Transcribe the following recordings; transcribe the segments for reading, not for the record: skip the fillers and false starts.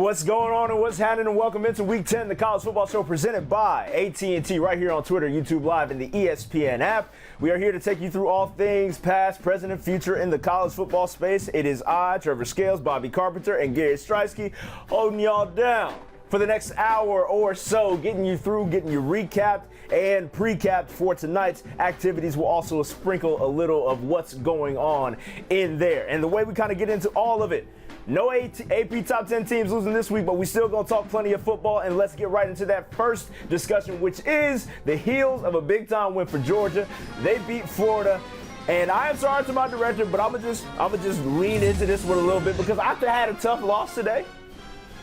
What's going on and what's happening, and welcome into Week 10, the College Football Show presented by AT&T right here on Twitter, YouTube Live, and the ESPN app. We are here to take you through all things past, present, and future in the college football space. It is I, Treavor Scales, Bobby Carpenter, and Gary Striewski holding y'all down for the next hour or so, getting you through, getting you recapped and pre-capped for tonight's activities. We'll also sprinkle a little of what's going on in there. And the way we kind of get into all of it, no AP Top 10 teams losing this week, but we still going to talk plenty of football, and let's get right into that first discussion, which is the heels of a big-time win for Georgia. They beat Florida, and I am sorry to my director, but I'm gonna just lean into this one a little bit because I had a tough loss today.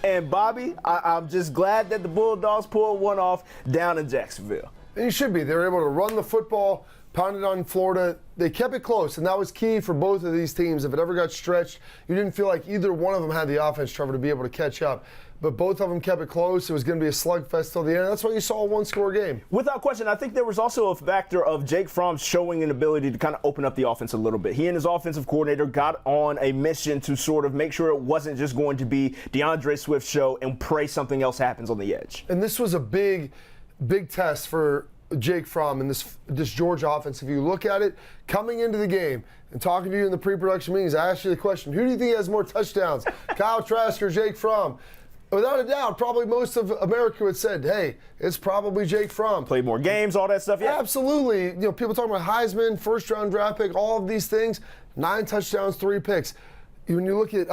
And Bobby, I'm just glad that the Bulldogs pulled one off down in Jacksonville. And you should be. They were able to run the football, pound it on Florida. They kept it close, and that was key for both of these teams. If it ever got stretched, you didn't feel like either one of them had the offense, Trevor, to be able to catch up. But both of them kept it close. It was going to be a slugfest till the end. That's why you saw a one-score game. Without question, I think there was also a factor of Jake Fromm showing an ability to kind of open up the offense a little bit. He and his offensive coordinator got on a mission to sort of make sure it wasn't just going to be DeAndre Swift's show and pray something else happens on the edge. And this was a big test for Jake Fromm and this Georgia offense. If you look at it, coming into the game and talking to you in the pre-production meetings, I asked you the question, who do you think has more touchdowns, Kyle Trask or Jake Fromm? Without a doubt, probably most of America would said, hey, it's probably Jake Fromm. Played more games, all that stuff, yeah. Absolutely. You know, people talking about Heisman, first-round draft pick, all of these things, 9 touchdowns, 3 picks. When you look at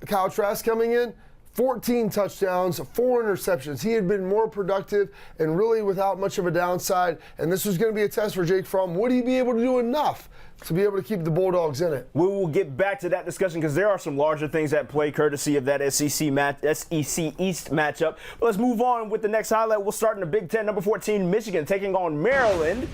Kyle Trask coming in, 14 touchdowns, 4 interceptions. He had been more productive and really without much of a downside, and this was going to be a test for Jake Fromm. Would he be able to do enough to be able to keep the Bulldogs in it? We will get back to that discussion because there are some larger things at play courtesy of that SEC East matchup. But let's move on with the next highlight. We'll start in the Big Ten, number 14, Michigan taking on Maryland.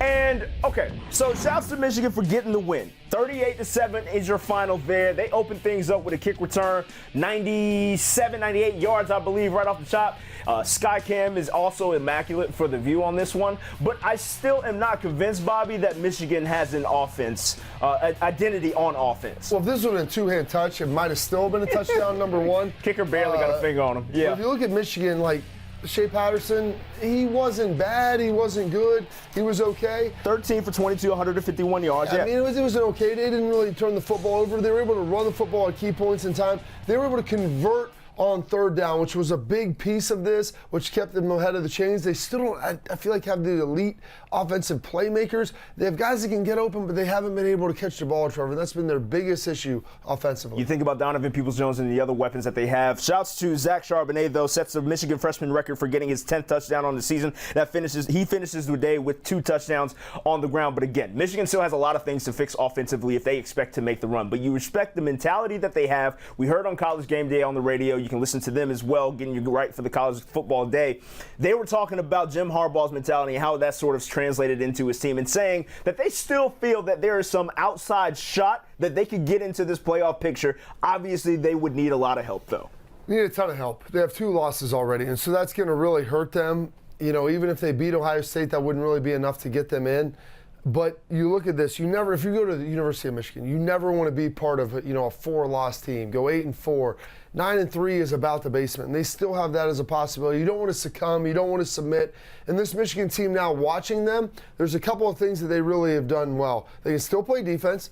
And, okay, so shouts to Michigan for getting the win. 38-7 is your final there. They opened things up with a kick return, 97, 98 yards, I believe, right off the top. Skycam is also immaculate for the view on this one. But I still am not convinced, Bobby, that Michigan has an offense, identity on offense. Well, if this would have been a two-hand touch, it might have still been a touchdown, number one. Kicker barely got a finger on him. Yeah. If you look at Michigan, like, Shea Patterson, he wasn't bad, he wasn't good, he was okay. 13 for 22, 151 yards. Yeah. I mean, it was an okay. They didn't really turn the football over. They were able to run the football at key points in time. They were able to convert on third down, which was a big piece of this, which kept them ahead of the chains. They still don't, I feel like, have the elite offensive playmakers. They have guys that can get open, but they haven't been able to catch the ball, Trevor. That's been their biggest issue offensively. You think about Donovan Peoples-Jones and the other weapons that they have. Shouts to Zach Charbonnet, though, sets the Michigan freshman record for getting his 10th touchdown on the season. He finishes the day with 2 touchdowns on the ground. But again, Michigan still has a lot of things to fix offensively if they expect to make the run. But you respect the mentality that they have. We heard on College Game Day on the radio. You can listen to them as well, getting you right for the college football day. They were talking about Jim Harbaugh's mentality and how that sort of translated into his team, and saying that they still feel that there is some outside shot that they could get into this playoff picture. Obviously, they would need a lot of help, though. They need a ton of help. They have 2 losses already, and so that's going to really hurt them. You know, even if they beat Ohio State, that wouldn't really be enough to get them in. But you look at this, if you go to the University of Michigan, you never want to be part of a 4-loss team. Go 8-4. 9-3 is about the basement, and they still have that as a possibility. You don't want to succumb. You don't want to submit. And this Michigan team now, watching them, there's a couple of things that they really have done well. They can still play defense.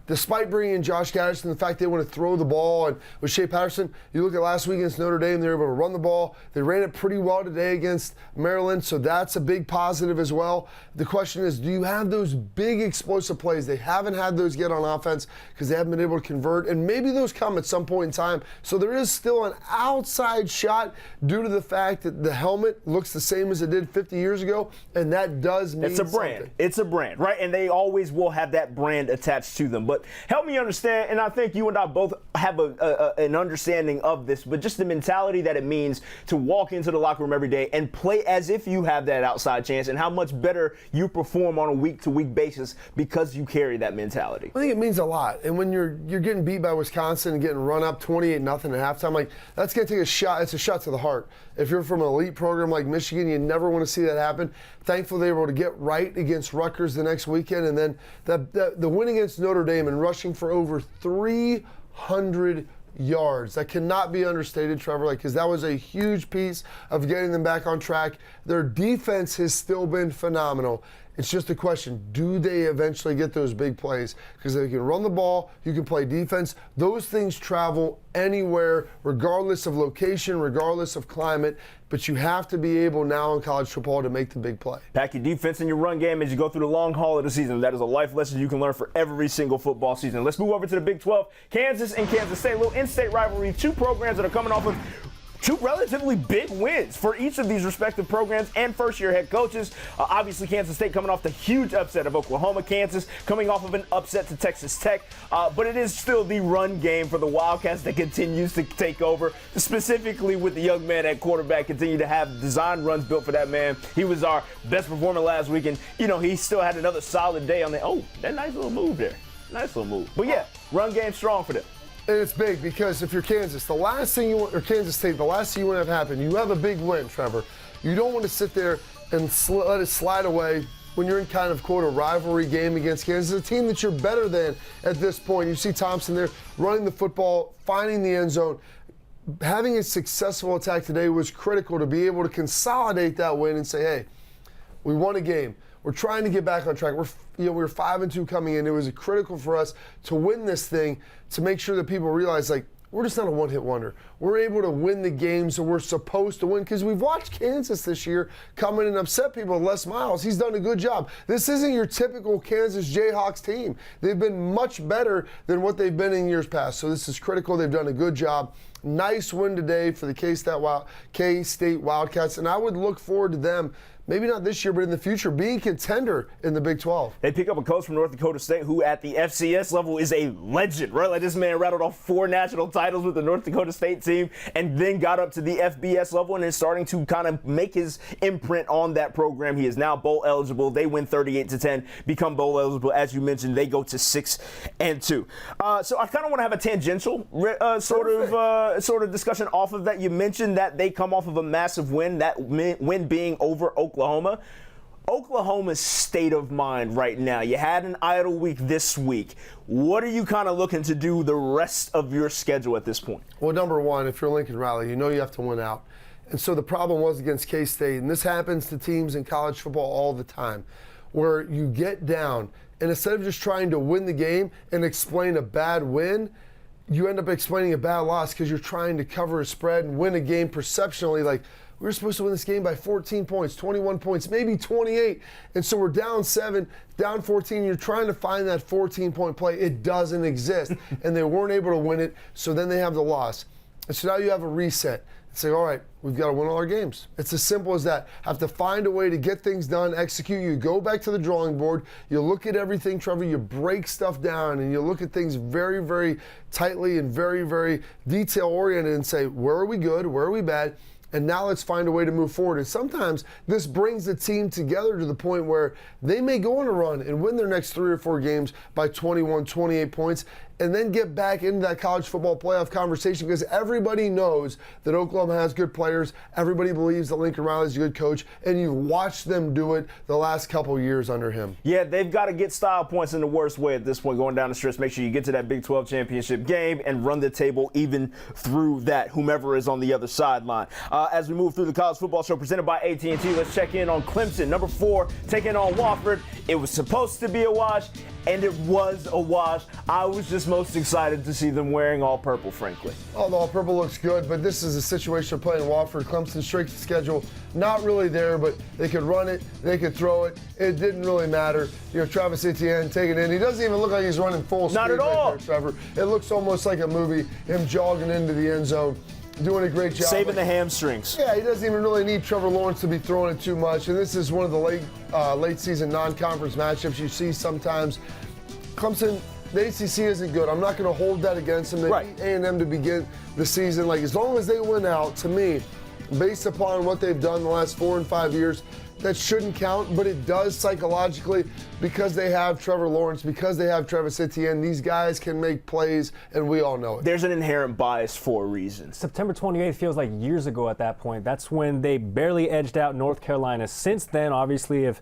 Despite bringing in Josh Gaddis and the fact they want to throw the ball, and with Shea Patterson, you look at last week against Notre Dame, they were able to run the ball. They ran it pretty well today against Maryland, so that's a big positive as well. The question is, do you have those big explosive plays? They haven't had those yet on offense because they haven't been able to convert, and maybe those come at some point in time. So there is still an outside shot due to the fact that the helmet looks the same as it did 50 years ago, and that does mean something. It's a brand. It's a brand, right? And they always will have that brand attached to them. But help me understand, and I think you and I both have an understanding of this, but just the mentality that it means to walk into the locker room every day and play as if you have that outside chance, and how much better you perform on a week-to-week basis because you carry that mentality. I think it means a lot. And when you're getting beat by Wisconsin and getting run up 28-0 at halftime, like, that's going to take a shot. It's a shot to the heart. If you're from an elite program like Michigan, you never want to see that happen. Thankfully, they were able to get right against Rutgers the next weekend, and then the win against Notre Dame and rushing for over 300 yards. That cannot be understated, Trevor, because that was a huge piece of getting them back on track. Their defense has still been phenomenal. It's just a question, do they eventually get those big plays? Because they can run the ball, you can play defense. Those things travel anywhere, regardless of location, regardless of climate. But you have to be able now in college football to make the big play. Pack your defense and your run game as you go through the long haul of the season. That is a life lesson you can learn for every single football season. Let's move over to the Big 12. Kansas and Kansas State, a little in-state rivalry. Two programs that are coming off of two relatively big wins for each of these respective programs and first-year head coaches. Obviously, Kansas State coming off the huge upset of Oklahoma. Kansas coming off of an upset to Texas Tech. But it is still the run game for the Wildcats that continues to take over, specifically with the young man at quarterback. Continue to have design runs built for that man. He was our best performer last week, and, he still had another solid day on the – oh, that nice little move there. Nice little move. But, yeah, run game strong for them. And it's big because if you're Kansas, the last thing you want, or Kansas State, the last thing you want to have happen, you have a big win, Trevor. You don't want to sit there and let it slide away when you're in kind of, quote, a rivalry game against Kansas, a team that you're better than at this point. You see Thompson there running the football, finding the end zone. Having a successful attack today was critical to be able to consolidate that win and say, hey, we won a game. We're trying to get back on track. We were 5-2 coming in. It was critical for us to win this thing, to make sure that people realize, we're just not a one-hit wonder. We're able to win the games that we're supposed to win because we've watched Kansas this year come in and upset people with Les Miles. He's done a good job. This isn't your typical Kansas Jayhawks team. They've been much better than what they've been in years past. So this is critical. They've done a good job. Nice win today for the K-State Wildcats, and I would look forward to them, maybe not this year, but in the future, being contender in the Big 12. They pick up a coach from North Dakota State who at the FCS level is a legend, right? This man rattled off 4 national titles with the North Dakota State team and then got up to the FBS level and is starting to kind of make his imprint on that program. He is now bowl eligible. They win 38-10, become bowl eligible. As you mentioned, they go to 6-2. So I kind of want to have a tangential sort of discussion off of that. You mentioned that they come off of a massive win, that win being over Oklahoma. Oklahoma's state of mind right now. You had an idle week this week. What are you kind of looking to do the rest of your schedule at this point? Well, number one, if you're Lincoln Riley, you have to win out. And so the problem was against K-State, and this happens to teams in college football all the time, where you get down, and instead of just trying to win the game and explain a bad win, you end up explaining a bad loss because you're trying to cover a spread and win a game perceptionally we were supposed to win this game by 14 points, 21 points, maybe 28. And so we're down 7, down 14. You're trying to find that 14-point play. It doesn't exist. And they weren't able to win it, so then they have the loss. And so now you have a reset. Say, all right, we've got to win all our games. It's as simple as that. Have to find a way to get things done, execute. You go back to the drawing board. You look at everything, Trevor. You break stuff down, and you look at things very, very tightly and very, very detail-oriented and say, where are we good? Where are we bad? And now let's find a way to move forward. And sometimes this brings the team together to the point where they may go on a run and win their next 3 or 4 games by 21, 28 points, and then get back into that college football playoff conversation because everybody knows that Oklahoma has good players. Everybody believes that Lincoln Riley is a good coach, and you've watched them do it the last couple years under him. Yeah, they've got to get style points in the worst way at this point, going down the stretch. Make sure you get to that Big 12 championship game and run the table even through that, whomever is on the other sideline. As we move through the college football show presented by AT&T, let's check in on Clemson, number 4, taking on Wofford. It was supposed to be a wash, and it was a wash. I was just most excited to see them wearing all purple, frankly. Oh, the all purple looks good, but this is a situation of playing Wofford. Clemson's strength of schedule, not really there, but they could run it, they could throw it. It didn't really matter. Travis Etienne taking it in. He doesn't even look like he's running full speed. Not at all. Right there, Trevor. It looks almost like a movie, him jogging into the end zone. Doing a great job. Saving the hamstrings. Yeah, he doesn't even really need Trevor Lawrence to be throwing it too much. And this is one of the late season non-conference matchups you see sometimes. Clemson, the ACC isn't good. I'm not going to hold that against them. They beat A&M to begin the season. As long as they win out, to me, based upon what they've done the last 4 and 5 years, that shouldn't count, but it does psychologically because they have Trevor Lawrence, because they have Travis Etienne. These guys can make plays, and we all know it. There's an inherent bias for a reason. September 28th feels like years ago at that point. That's when they barely edged out North Carolina. Since then, obviously, have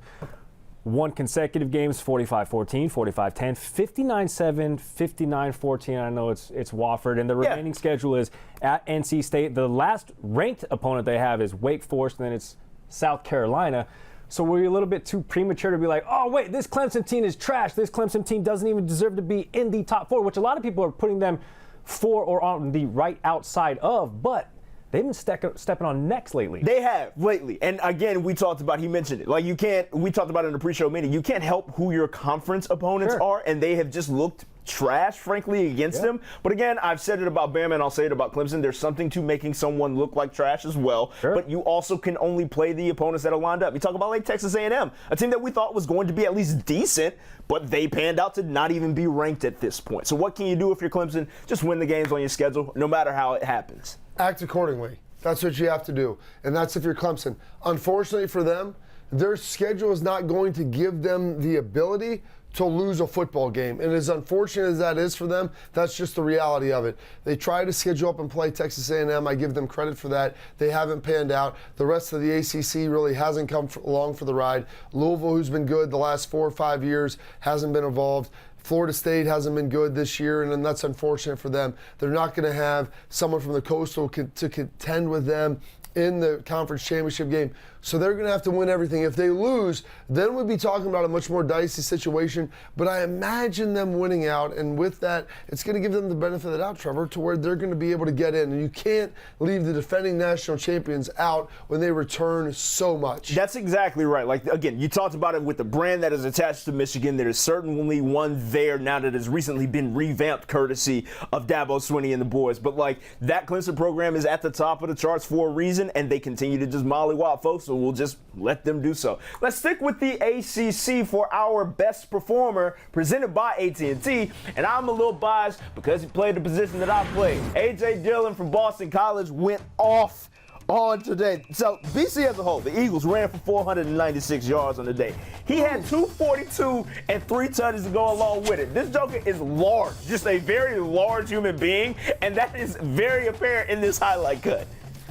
won consecutive games, 45-14, 45-10, 59-7, 59-14. I know it's Wofford, and the remaining schedule is at NC State. The last ranked opponent they have is Wake Forest, and then it's South Carolina. So we're a little bit too premature to be like, oh, wait, this Clemson team is trash. This Clemson team doesn't even deserve to be in the top 4, which a lot of people are putting them for or on the right outside of. But they've been stepping on necks lately. They have lately. And again, he mentioned it. Like, we talked about it in the pre-show meeting. You can't help who your conference opponents are, and they have just looked trash, frankly, against them. But again, I've said it about Bama, and I'll say it about Clemson. There's something to making someone look like trash as well. But you also can only play the opponents that are lined up. You talk about like Texas A&M, a team that we thought was going to be at least decent, but they panned out to not even be ranked at this point. So what can you do if you're Clemson? Just win the games on your schedule, no matter how it happens. Act accordingly. That's what you have to do. And that's if you're Clemson. Unfortunately for them, their schedule is not going to give them the ability to lose a football game. And as unfortunate as that is for them, that's just the reality of it. They try to schedule up and play Texas A&M. I give them credit for that. They haven't panned out. The rest of the ACC really hasn't come along for the ride. Louisville, who's been good the last 4 or 5 years, hasn't been involved. Florida State hasn't been good this year, and then that's unfortunate for them. They're not going to have someone from the Coastal to contend with them in the conference championship game. So they're going to have to win everything. If they lose, then we'd be talking about a much more dicey situation. But I imagine them winning out, and with that, it's going to give them the benefit of the doubt, Trevor, to where they're going to be able to get in. And you can't leave the defending national champions out when they return so much. That's exactly right. Like, again, you talked about it with the brand that is attached to Michigan. There is certainly one there now that has recently been revamped courtesy of Dabo Swinney and the boys. But, like, that Clemson program is at the top of the charts for a reason, and they continue to just mollywop folks. So we'll just let them do so. Let's stick with the ACC for our best performer, presented by AT&T. And I'm a little biased because he played the position that I played. A.J. Dillon from Boston College went off on today. So BC as a whole, the Eagles ran for 496 yards on the day. He had 242 and 3 touchdowns to go along with it. This joker is large, just a very large human being, and that is very apparent in this highlight cut.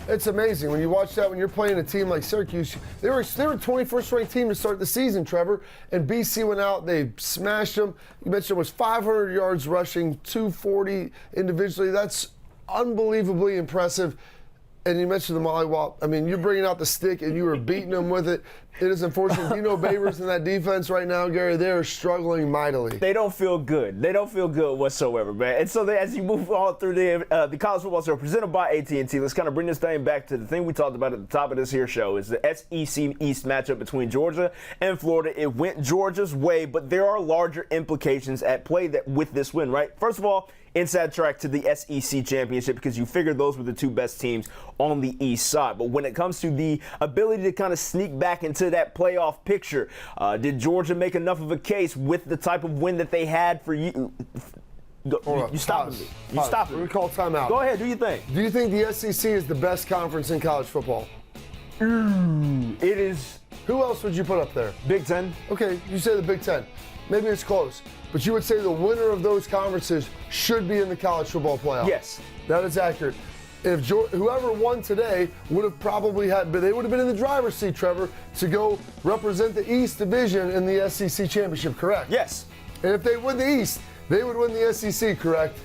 It's amazing when you watch that when you're playing a team like Syracuse. They were 21st ranked team to start the season, Trevor, and BC went out. They smashed them. You mentioned it was 500 yards rushing, 240 individually. That's unbelievably impressive. And you mentioned the mollywop. I mean, you're bringing out the stick and you were beating them with it. It is unfortunate. You know, Babers in that defense right now, Gary, they are struggling mightily. They don't feel good. They don't feel good whatsoever, man. And so as you move on through the college football show presented by AT&T, let's kind of bring this thing back to the thing we talked about at the top of this here show is the SEC East matchup between Georgia and Florida. It went Georgia's way, but there are larger implications at play with this win, right? First of all, inside track to the SEC championship because you figured those were the two best teams on the east side. But when it comes to the ability to kind of sneak back into that playoff picture, did Georgia make enough of a case with the type of win that they had for you? You stopping me. You stopping me. We call timeout. Go ahead, do your thing. Do you think the SEC is the best conference in college football? It is. Who else would you put up there? Big Ten. Okay, you say the Big Ten. Maybe it's close. But you would say the winner of those conferences should be in the college football playoff. Yes. That is accurate. If whoever won today would have probably but they would have been in the driver's seat, Trevor, to go represent the East Division in the SEC championship, correct? Yes. And if they win the East, they would win the SEC, correct?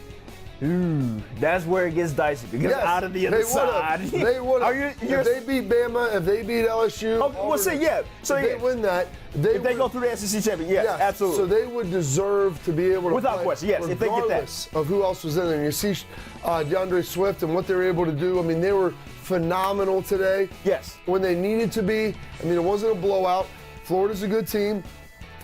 Ooh, that's where it gets dicey because out of the other side. They would have. If they beat Bama, if they beat LSU. Oh, well, so yeah. So if they win that, if they go through the SEC championship, yes, absolutely. So they would deserve to be able to without play, question, yes, if they get that. regardless of who else was in there. And you see DeAndre Swift and what they were able to do. I mean, they were phenomenal today. Yes. When they needed to be. I mean, it wasn't a blowout. Florida's a good team.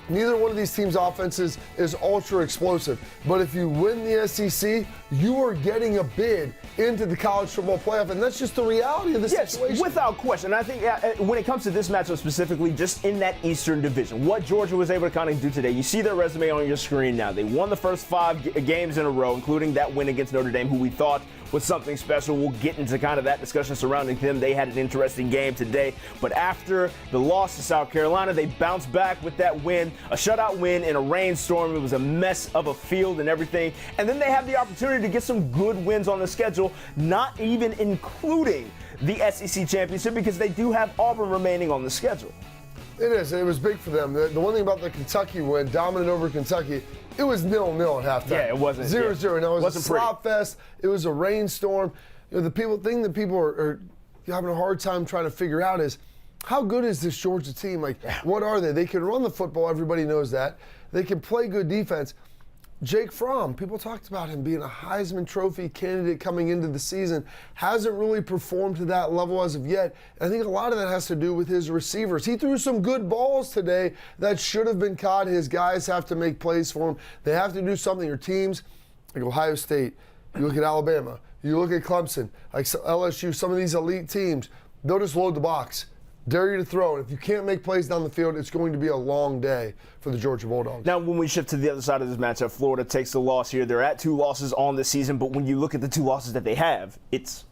Neither one of these teams' offenses is ultra explosive. But if you win the SEC, you are getting a bid into the college football playoff, and that's just the reality of the situation. Yes, without question. I think when it comes to this matchup specifically, just in that Eastern Division, what Georgia was able to kind of do today, you see their resume on your screen now. They won the first 5 games in a row, including that win against Notre Dame, who we thought was something special. We'll get into kind of that discussion surrounding them. They had an interesting game today. But after the loss to South Carolina, they bounced back with that win, a shutout win in a rainstorm. It was a mess of a field and everything. And then they have the opportunity to get some good wins on the schedule, not even including the SEC championship because they do have Auburn remaining on the schedule. It is. It was big for them. The one thing about the Kentucky win, dominant over Kentucky, it was 0-0 at halftime. Yeah, it wasn't 0-0. Now it was wasn't a slop fest. It was a rainstorm. You know, the thing that people are having a hard time trying to figure out is how good is this Georgia team? Like, what are they? They can run the football. Everybody knows that. They can play good defense. Jake Fromm, people talked about him being a Heisman Trophy candidate coming into the season, hasn't really performed to that level as of yet. And I think a lot of that has to do with his receivers. He threw some good balls today that should have been caught. His guys have to make plays for him. They have to do something. Your teams, like Ohio State, you look at Alabama, you look at Clemson, like LSU, some of these elite teams, they'll just load the box. Dare you to throw. And if you can't make plays down the field, it's going to be a long day for the Georgia Bulldogs. Now, when we shift to the other side of this matchup, Florida takes the loss here. They're at 2 losses on the season, but when you look at the 2 losses that they have, it's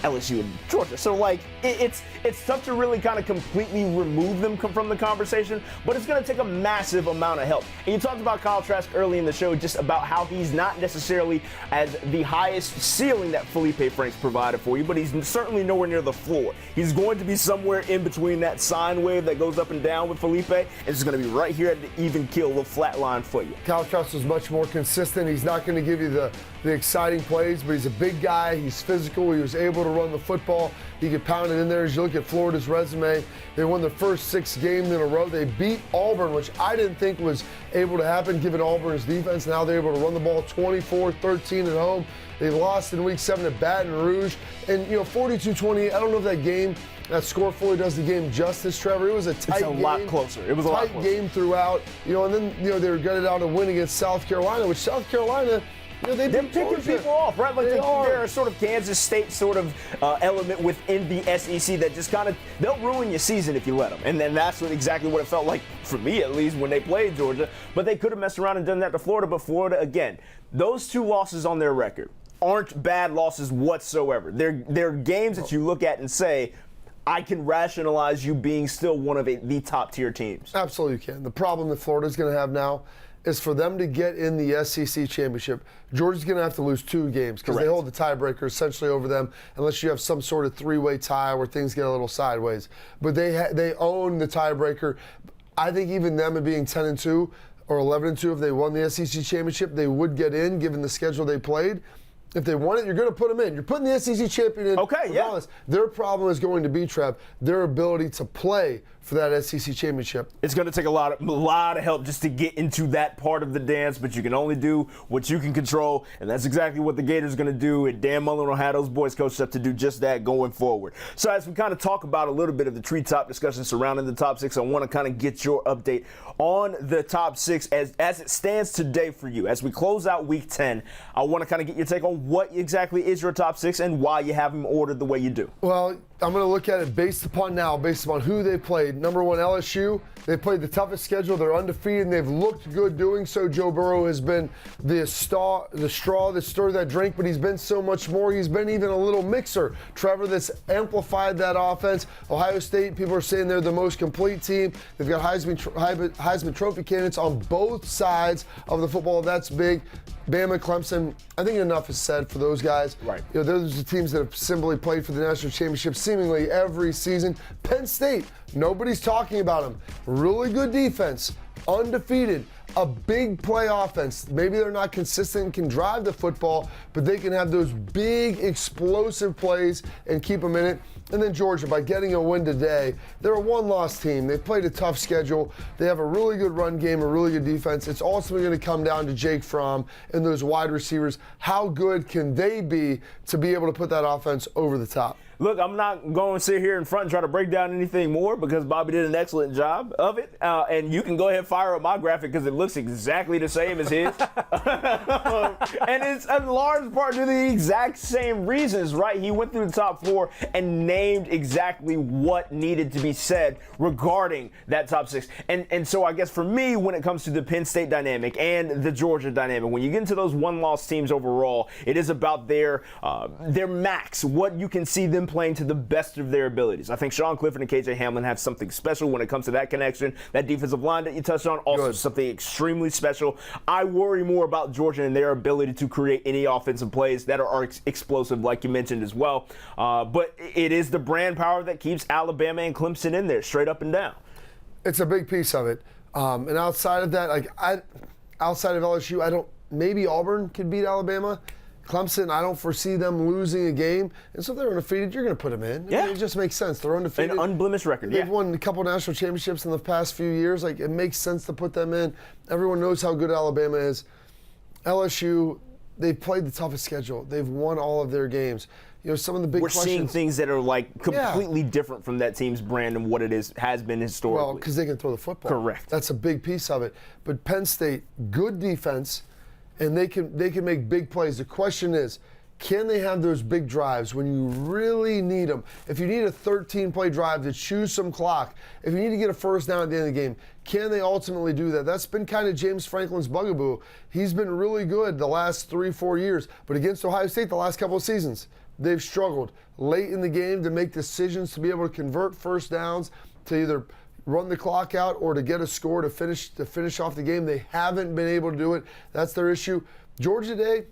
LSU and Georgia. So, like, it's tough to really kind of completely remove them from the conversation, but it's going to take a massive amount of help. And you talked about Kyle Trask early in the show, just about how he's not necessarily as the highest ceiling that Felipe Franks provided for you, but he's certainly nowhere near the floor. He's going to be somewhere in between that sine wave that goes up and down with Felipe. It's going to be right here at the even keel, the flat line for you. Kyle Trask is much more consistent. He's not going to give you the exciting plays, but he's a big guy. He's physical. He was able to run the football. He could pound it in there. As you look at Florida's resume, they won their first 6 games in a row. They beat Auburn, which I didn't think was able to happen given Auburn's defense. Now they're able to run the ball 24-13 at home. They lost in Week 7 at Baton Rouge. And, 42-28, I don't know if that game, that score fully does the game justice, Trevor. It was a tight game. It's a lot closer. It was a lot closer. Tight game throughout. And then, they were gutted out a win against South Carolina, which South Carolina, they're picking people off, right? Like they're a sort of Kansas State sort of element within the SEC that just kind of, they'll ruin your season if you let them. And then that's exactly what it felt like, for me at least, when they played Georgia. But they could have messed around and done that to Florida. But Florida, again, those 2 losses on their record aren't bad losses whatsoever. They're games that you look at and say, I can rationalize you being still one of the top-tier teams. Absolutely you can. The problem that Florida's going to have now is for them to get in the SEC championship, Georgia's going to have to lose 2 games because they hold the tiebreaker essentially over them unless you have some sort of 3-way tie where things get a little sideways. But they own the tiebreaker. I think even them being 10-2 or 11-2, if they won the SEC championship, they would get in given the schedule they played. If they want it, you're going to put them in. You're putting the SEC champion in. Okay, regardless. Their problem is going to be, Trev, their ability to play for that SEC championship. It's going to take a lot of help just to get into that part of the dance, but you can only do what you can control, and that's exactly what the Gators are going to do, and Dan Mullen will have those boys coached up to do just that going forward. So as we kind of talk about a little bit of the treetop discussion surrounding the top 6, I want to kind of get your update on the top 6 as it stands today for you. As we close out Week 10, I want to kind of get your take on what exactly is your top 6 and why you have them ordered the way you do. Well, I'm going to look at it based upon who they played. Number 1, LSU. They played the toughest schedule. They're undefeated, and they've looked good doing so. Joe Burrow has been the straw that stirred that drink, but he's been so much more. He's been even a little mixer. Treavor that's amplified that offense. Ohio State, people are saying they're the most complete team. They've got Heisman Trophy candidates on both sides of the football. That's big. Bama, Clemson, I think enough is said for those guys. Right. Those are the teams that have simply played for the national championship seemingly every season. Penn State, nobody's talking about them. Really good defense, undefeated, a big play offense. Maybe they're not consistent and can drive the football, but they can have those big explosive plays and keep them in it. And then Georgia, by getting a win today, they're a 1-loss team. They've played a tough schedule. They have a really good run game, a really good defense. It's also going to come down to Jake Fromm and those wide receivers. How good can they be to be able to put that offense over the top? Look, I'm not going to sit here in front and try to break down anything more because Bobby did an excellent job of it. And you can go ahead and fire up my graphic because it looks exactly the same as his. And it's a large part due to the exact same reasons, right? He went through the top 4 and named exactly what needed to be said regarding that top 6. And so I guess for me, when it comes to the Penn State dynamic and the Georgia dynamic, when you get into those 1-loss teams overall, it is about their max, what you can see them playing to the best of their abilities. I think Sean Clifford and KJ Hamlin have something special when it comes to that connection. That defensive line that you touched on, also something extremely special. I worry more about Georgia and their ability to create any offensive plays that are explosive, like you mentioned as well. But it is the brand power that keeps Alabama and Clemson in there, straight up and down. It's a big piece of it. And outside of that, outside of LSU, maybe Auburn could beat Alabama. Clemson, I don't foresee them losing a game. And so if they're undefeated, you're going to put them in. Yeah. I mean, it just makes sense. They're undefeated. An unblemished record, They've won a couple national championships in the past few years. Like, it makes sense to put them in. Everyone knows how good Alabama is. LSU, they've played the toughest schedule. They've won all of their games. Some of the big questions. We're seeing things that are like completely different from that team's brand and what it has been historically. Well, because they can throw the football. Correct. That's a big piece of it. But Penn State, good defense, and they can make big plays. The question is, can they have those big drives when you really need them? If you need a 13-play drive to chew some clock, if you need to get a first down at the end of the game, can they ultimately do that? That's been kind of James Franklin's bugaboo. He's been really good the last 3-4 years, but against Ohio State the last couple of seasons, they've struggled late in the game to make decisions to be able to convert first downs, to either run the clock out or to get a score to finish off the game. They haven't been able to do it. That's their issue. Georgia today,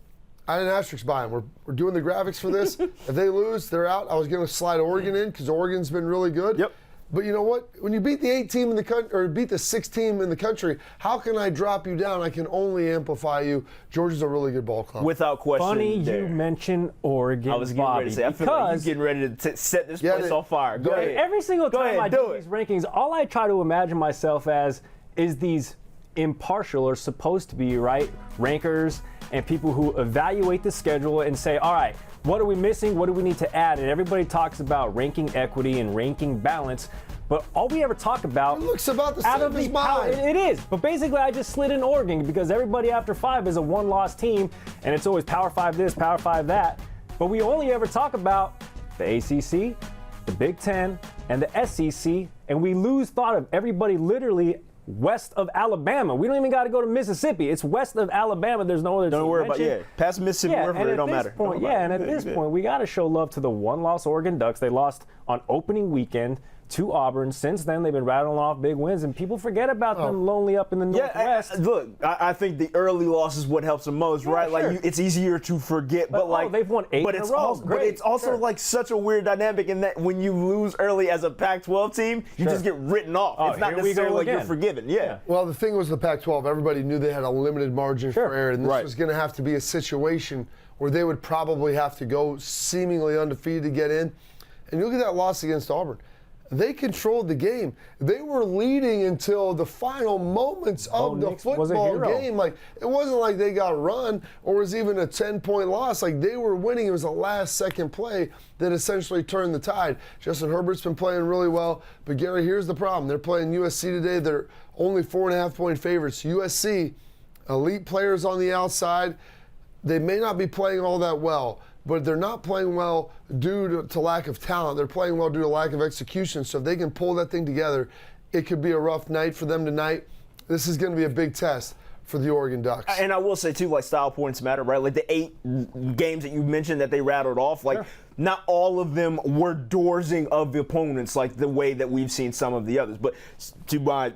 I had an asterisk by them. We're doing the graphics for this. If they lose, they're out. I was going to slide Oregon in because Oregon's been really good. Yep. But you know what? When you beat the 8 team in the country, or beat the 6 team in the country, how can I drop you down? I can only amplify you. Georgia's a really good ball club. Without question. Funny there. you mention Oregon, I was getting ready to say, I feel like you're getting ready to set this place on fire. Go ahead. Every single time I do these rankings, all I try to imagine myself as is these impartial, or supposed to be, right, rankers and people who evaluate the schedule and say, all right, what are we missing? What do we need to add? And everybody talks about ranking equity and ranking balance, but all we ever talk about it looks about the same as mine. It is, but basically I just slid in Oregon because everybody after 5 is a one-loss team, and it's always Power 5 this, Power 5 that. But we only ever talk about the ACC, the Big Ten, and the SEC, and we lose thought of everybody literally west of Alabama. We don't even got to go to Mississippi. It's west of Alabama. There's no other team. Don't worry about past Mississippi River, it don't matter. And at this point, we got to show love to the one-loss Oregon Ducks. They lost on opening weekend to Auburn. Since then, they've been rattling off big wins, and people forget about them lonely up in the Northwest. Look, I think the early loss is what helps the most, right? Sure. Like, it's easier to forget, but they've won 8 in a row. But it's also like such a weird dynamic in that when you lose early as a Pac-12 team, you just get written off. It's not necessarily like you're forgiven. Yeah. Well, the thing was the Pac-12, everybody knew they had a limited margin for error, and this was going to have to be a situation where they would probably have to go seemingly undefeated to get in. And you look at that loss against Auburn. They controlled the game. They were leading until the final moments of the football game. Like, it wasn't like they got run or was even a 10-point loss. Like, they were winning. It was a last-second play that essentially turned the tide. Justin Herbert's been playing really well. But, Gary, here's the problem. They're playing USC today. They're only 4.5-point favorites. USC, elite players on the outside. They may not be playing all that well, but they're not playing well due to lack of talent. They're playing well due to lack of execution. So if they can pull that thing together, it could be a rough night for them tonight. This is going to be a big test for the Oregon Ducks. And I will say, too, like, style points matter, right? Like, the 8 games that you mentioned that they rattled off, like, not all of them were doorsing of the opponents like the way that we've seen some of the others. But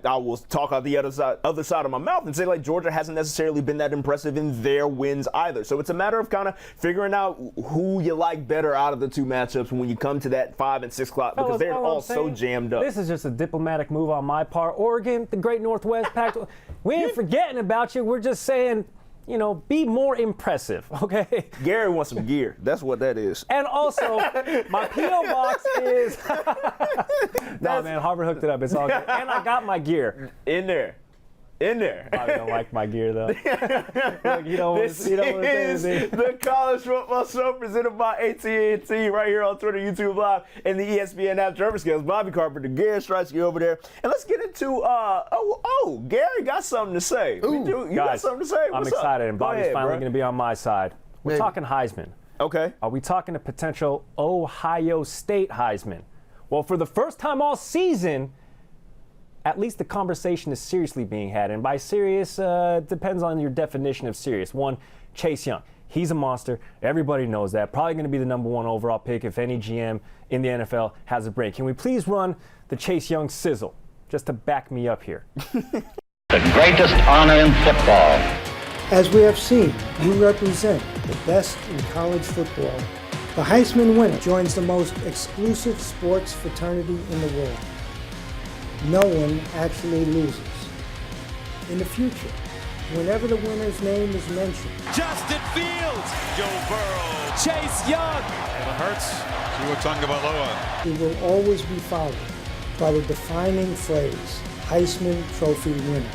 I will talk out the other side of my mouth and say, like, Georgia hasn't necessarily been that impressive in their wins either. So it's a matter of kind of figuring out who you like better out of the 2 matchups when you come to that 5 and 6 o'clock, because they're all so jammed up. This is just a diplomatic move on my part. Oregon, the Great Northwest Pac-12, we ain't forgetting about you. We're just saying, be more impressive, okay? Gary wants some gear. That's what that is. And also, my P.O. box is... No, man, Harvard hooked it up. It's all good. And I got my gear. In there. Probably don't like my gear, though. Look, This is the College Football Show presented by AT&T right here on Twitter, YouTube Live, and the ESPN app. Treavor Scales, Bobby Carpenter, Gary Striewski over there. And let's get into, Gary got something to say. You got something to say? I'm excited, and Bobby's finally going to be on my side. We're talking Heisman. Okay. Are we talking a potential Ohio State Heisman? Well, for the first time all season, at least the conversation is seriously being had. And by serious, depends on your definition of serious. One, Chase Young. He's a monster. Everybody knows that. Probably going to be the number 1 overall pick if any GM in the NFL has a break. Can we please run the Chase Young sizzle just to back me up here? The greatest honor in football. As we have seen, you represent the best in college football. The Heisman winner joins the most exclusive sports fraternity in the world. no one actually loses. In the future, whenever the winner's name is mentioned, Justin Fields, Joe Burrow, Chase Young, Jalen Hurts, Tua Tagovailoa. it will always be followed by the defining phrase, Heisman Trophy winner.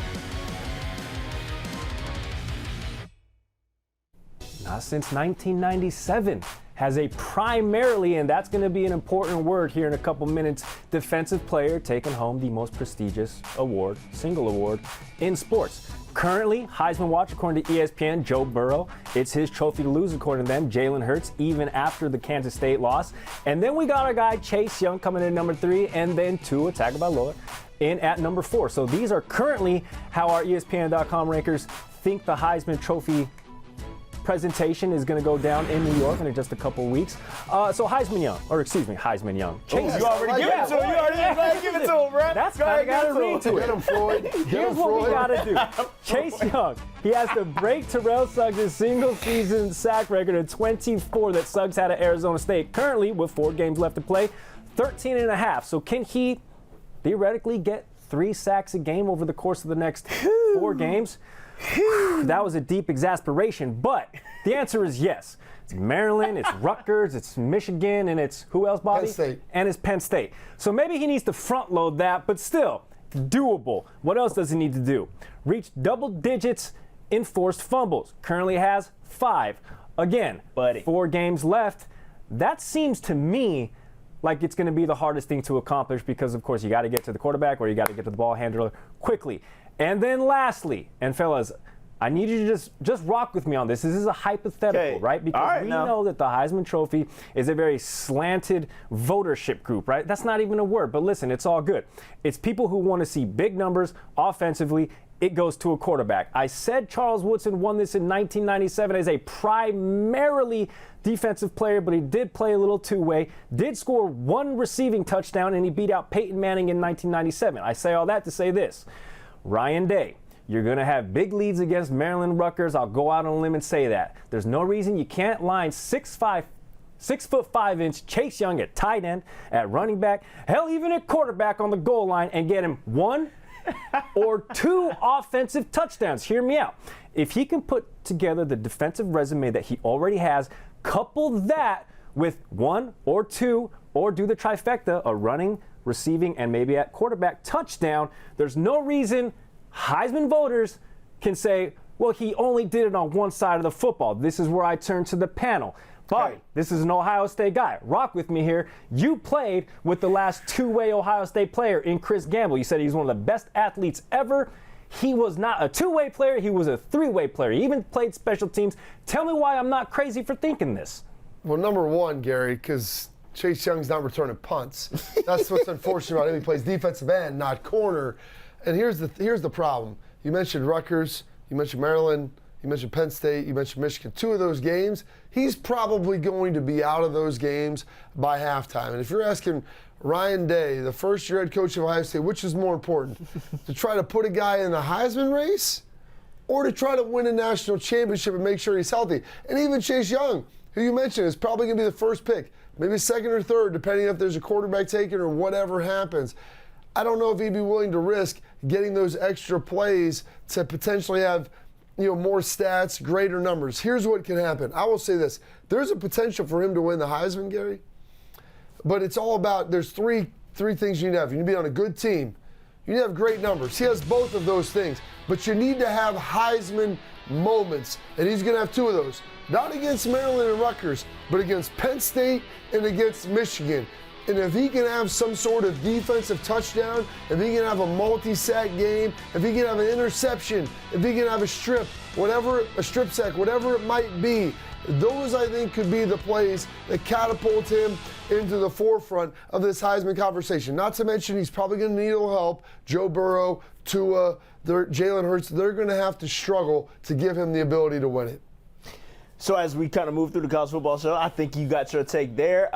Not since 1997 has a primarily, and that's going to be an important word here in a couple minutes, defensive player taken home the most prestigious award, single award, in sports. Currently, Heisman watch, according to ESPN, Joe Burrow. It's his trophy to lose, according to them. Jalen Hurts, even after the Kansas State loss. And then we got our guy Chase Young coming in at number 3, and then Tua Tagovailoa in at number 4. So these are currently how our ESPN.com rankers think the Heisman Trophy presentation is going to go down in New York in just a couple of weeks. So Heisman Young. Chase, You already give it to him. You already give it to him, bro. That's how I got to read to Get him, it. Floyd. Here's what we got to do. Chase Young, he has to break Terrell Suggs' single-season sack record of 24 that Suggs had at Arizona State. Currently, with 4 games left to play, 13 and a half. So can he theoretically get 3 sacks a game over the course of the next 4 games? That was a deep exasperation, but the answer is yes. It's Maryland, it's Rutgers, it's Michigan, and it's who else, Bobby? Penn State. And it's Penn State. So maybe he needs to front load that, but still, doable. What else does he need to do? Reach double digits in forced fumbles. Currently has 5. Again, 4 games left. That seems to me like it's going to be the hardest thing to accomplish because, of course, you got to get to the quarterback or you got to get to the ball handler quickly. And then lastly, and fellas, I need you to just rock with me on this. This is a hypothetical, Okay. right? Because All right, we now. know that the Heisman Trophy is a very slanted votership group, right? That's not even a word, but listen, it's all good. It's people who want to see big numbers offensively. It goes to a quarterback. I said Charles Woodson won this in 1997 as a primarily defensive player, but he did play a little two-way, did score 1 receiving touchdown, and he beat out Peyton Manning in 1997. I say all that to say this. Ryan Day, you're going to have big leads against Maryland Rutgers. I'll go out on a limb and say that. There's no reason you can't line 6'5" Chase Young at tight end, at running back, hell, even at quarterback on the goal line and get him 1 or 2 offensive touchdowns. Hear me out. If he can put together the defensive resume that he already has, couple that with 1 or 2 or do the trifecta, a running, receiving, and maybe at quarterback touchdown, there's no reason Heisman voters can say, well, he only did it on one side of the football. This is where I turn to the panel. Bobby, this is an Ohio State guy. Rock with me here. You played with the last two-way Ohio State player in Chris Gamble. You said he's one of the best athletes ever. He was not a two-way player. He was a three-way player. He even played special teams. Tell me why I'm not crazy for thinking this. Well, number one, Gary, because Chase Young's not returning punts. That's what's unfortunate about him. He plays defensive end, not corner. And here's the problem. You mentioned Rutgers. You mentioned Maryland. You mentioned Penn State. You mentioned Michigan. 2 of those games, he's probably going to be out of those games by halftime. And if you're asking Ryan Day, the first-year head coach of Ohio State, which is more important, to try to put a guy in the Heisman race or to try to win a national championship and make sure he's healthy? And even Chase Young, who you mentioned, is probably going to be the first pick, maybe second or third, depending if there's a quarterback taken or whatever happens. I don't know if he'd be willing to risk getting those extra plays to potentially have, more stats, greater numbers. Here's what can happen. I will say this. There's a potential for him to win the Heisman, Gary, but it's all about, there's three things you need to have. You need to be on a good team. You need to have great numbers. He has both of those things, but you need to have Heisman moments, and he's going to have 2 of those. Not against Maryland and Rutgers, but against Penn State and against Michigan. And if he can have some sort of defensive touchdown, if he can have a multi-sack game, if he can have an interception, if he can have a strip sack, whatever it might be, those I think could be the plays that catapult him into the forefront of this Heisman conversation. Not to mention he's probably going to need a little help. Joe Burrow, Tua, Jalen Hurts, they're going to have to struggle to give him the ability to win it. So as we kind of move through the college football show, I think you got your take there.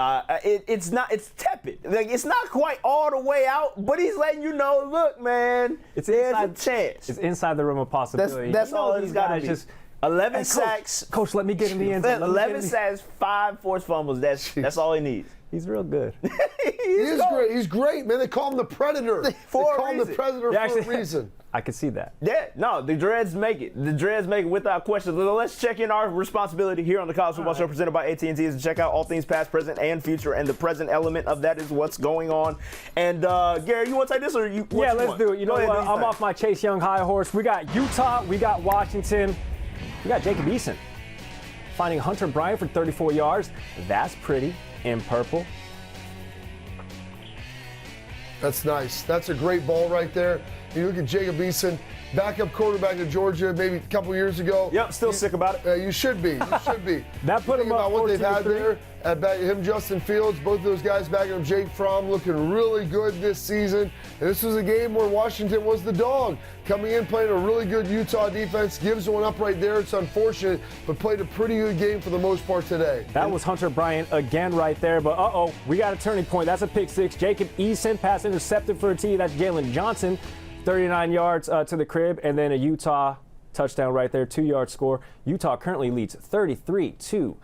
It's tepid. Like, it's not quite all the way out, but he's letting you know, look, man, there's a chance. It's inside the realm of possibility. That's all it's got to be. Just 11 sacks. Coach, let me get in the end zone. 11 sacks, 5 forced fumbles. That's all he needs. He's real good. He is great. He's great, man. They call him the Predator. They call him the Predator for a reason. I can see that. Yeah, no, the Dreads make it. The Dreads make it without question. So let's check in our responsibility here on the College Football Show presented by AT&T is to check out all things past, present, and future. And the present element of that is what's going on. And Gary, you want to take this or you? Yeah, let's do it. You know what? I'm off my Chase Young high horse. We got Utah. We got Washington. We got Jacob Eason finding Hunter Bryant for 34 yards. That's pretty in purple. That's nice. That's a great ball right there. You look at Jacob Eason, backup quarterback of Georgia maybe a couple years ago. Yep, still sick about it. You should be. You should be. That put him up about what they've had 14-3. there. Him, Justin Fields, both of those guys backing up Jake Fromm, looking really good this season. And this was a game where Washington was the dog. Coming in, playing a really good Utah defense. Gives one up right there. It's unfortunate, but played a pretty good game for the most part today. That was Hunter Bryant again right there. But, we got a turning point. That's a pick six. Jacob Eason, pass intercepted for a TD. That's Jalen Johnson, 39 yards to the crib. And then a Utah touchdown right there, 2-yard score. Utah currently leads 33-28.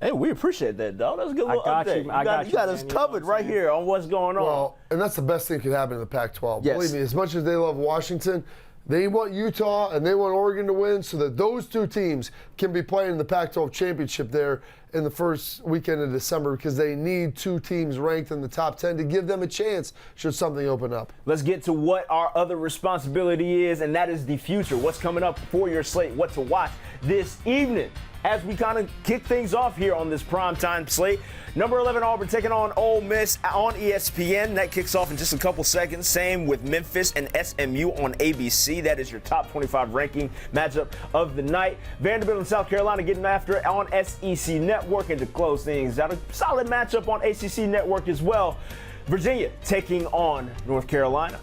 Hey, we appreciate that, dog. That's a good little update. You got us covered right here on what's going on. Well, and that's the best thing that could happen in the Pac-12. Yes. Believe me, as much as they love Washington, they want Utah and they want Oregon to win so that those two teams can be playing in the Pac-12 championship there in the first weekend of December because they need two teams ranked in the top 10 to give them a chance should something open up. Let's get to what our other responsibility is, and that is the future. What's coming up for your slate, what to watch this evening as we kind of kick things off here on this primetime slate. Number 11 Auburn taking on Ole Miss on ESPN. That kicks off in just a couple seconds. Same with Memphis and SMU on ABC. That is your top 25 ranking matchup of the night. Vanderbilt and South Carolina getting after it on SEC Network. And to close things out, a solid matchup on ACC Network as well. Virginia taking on North Carolina.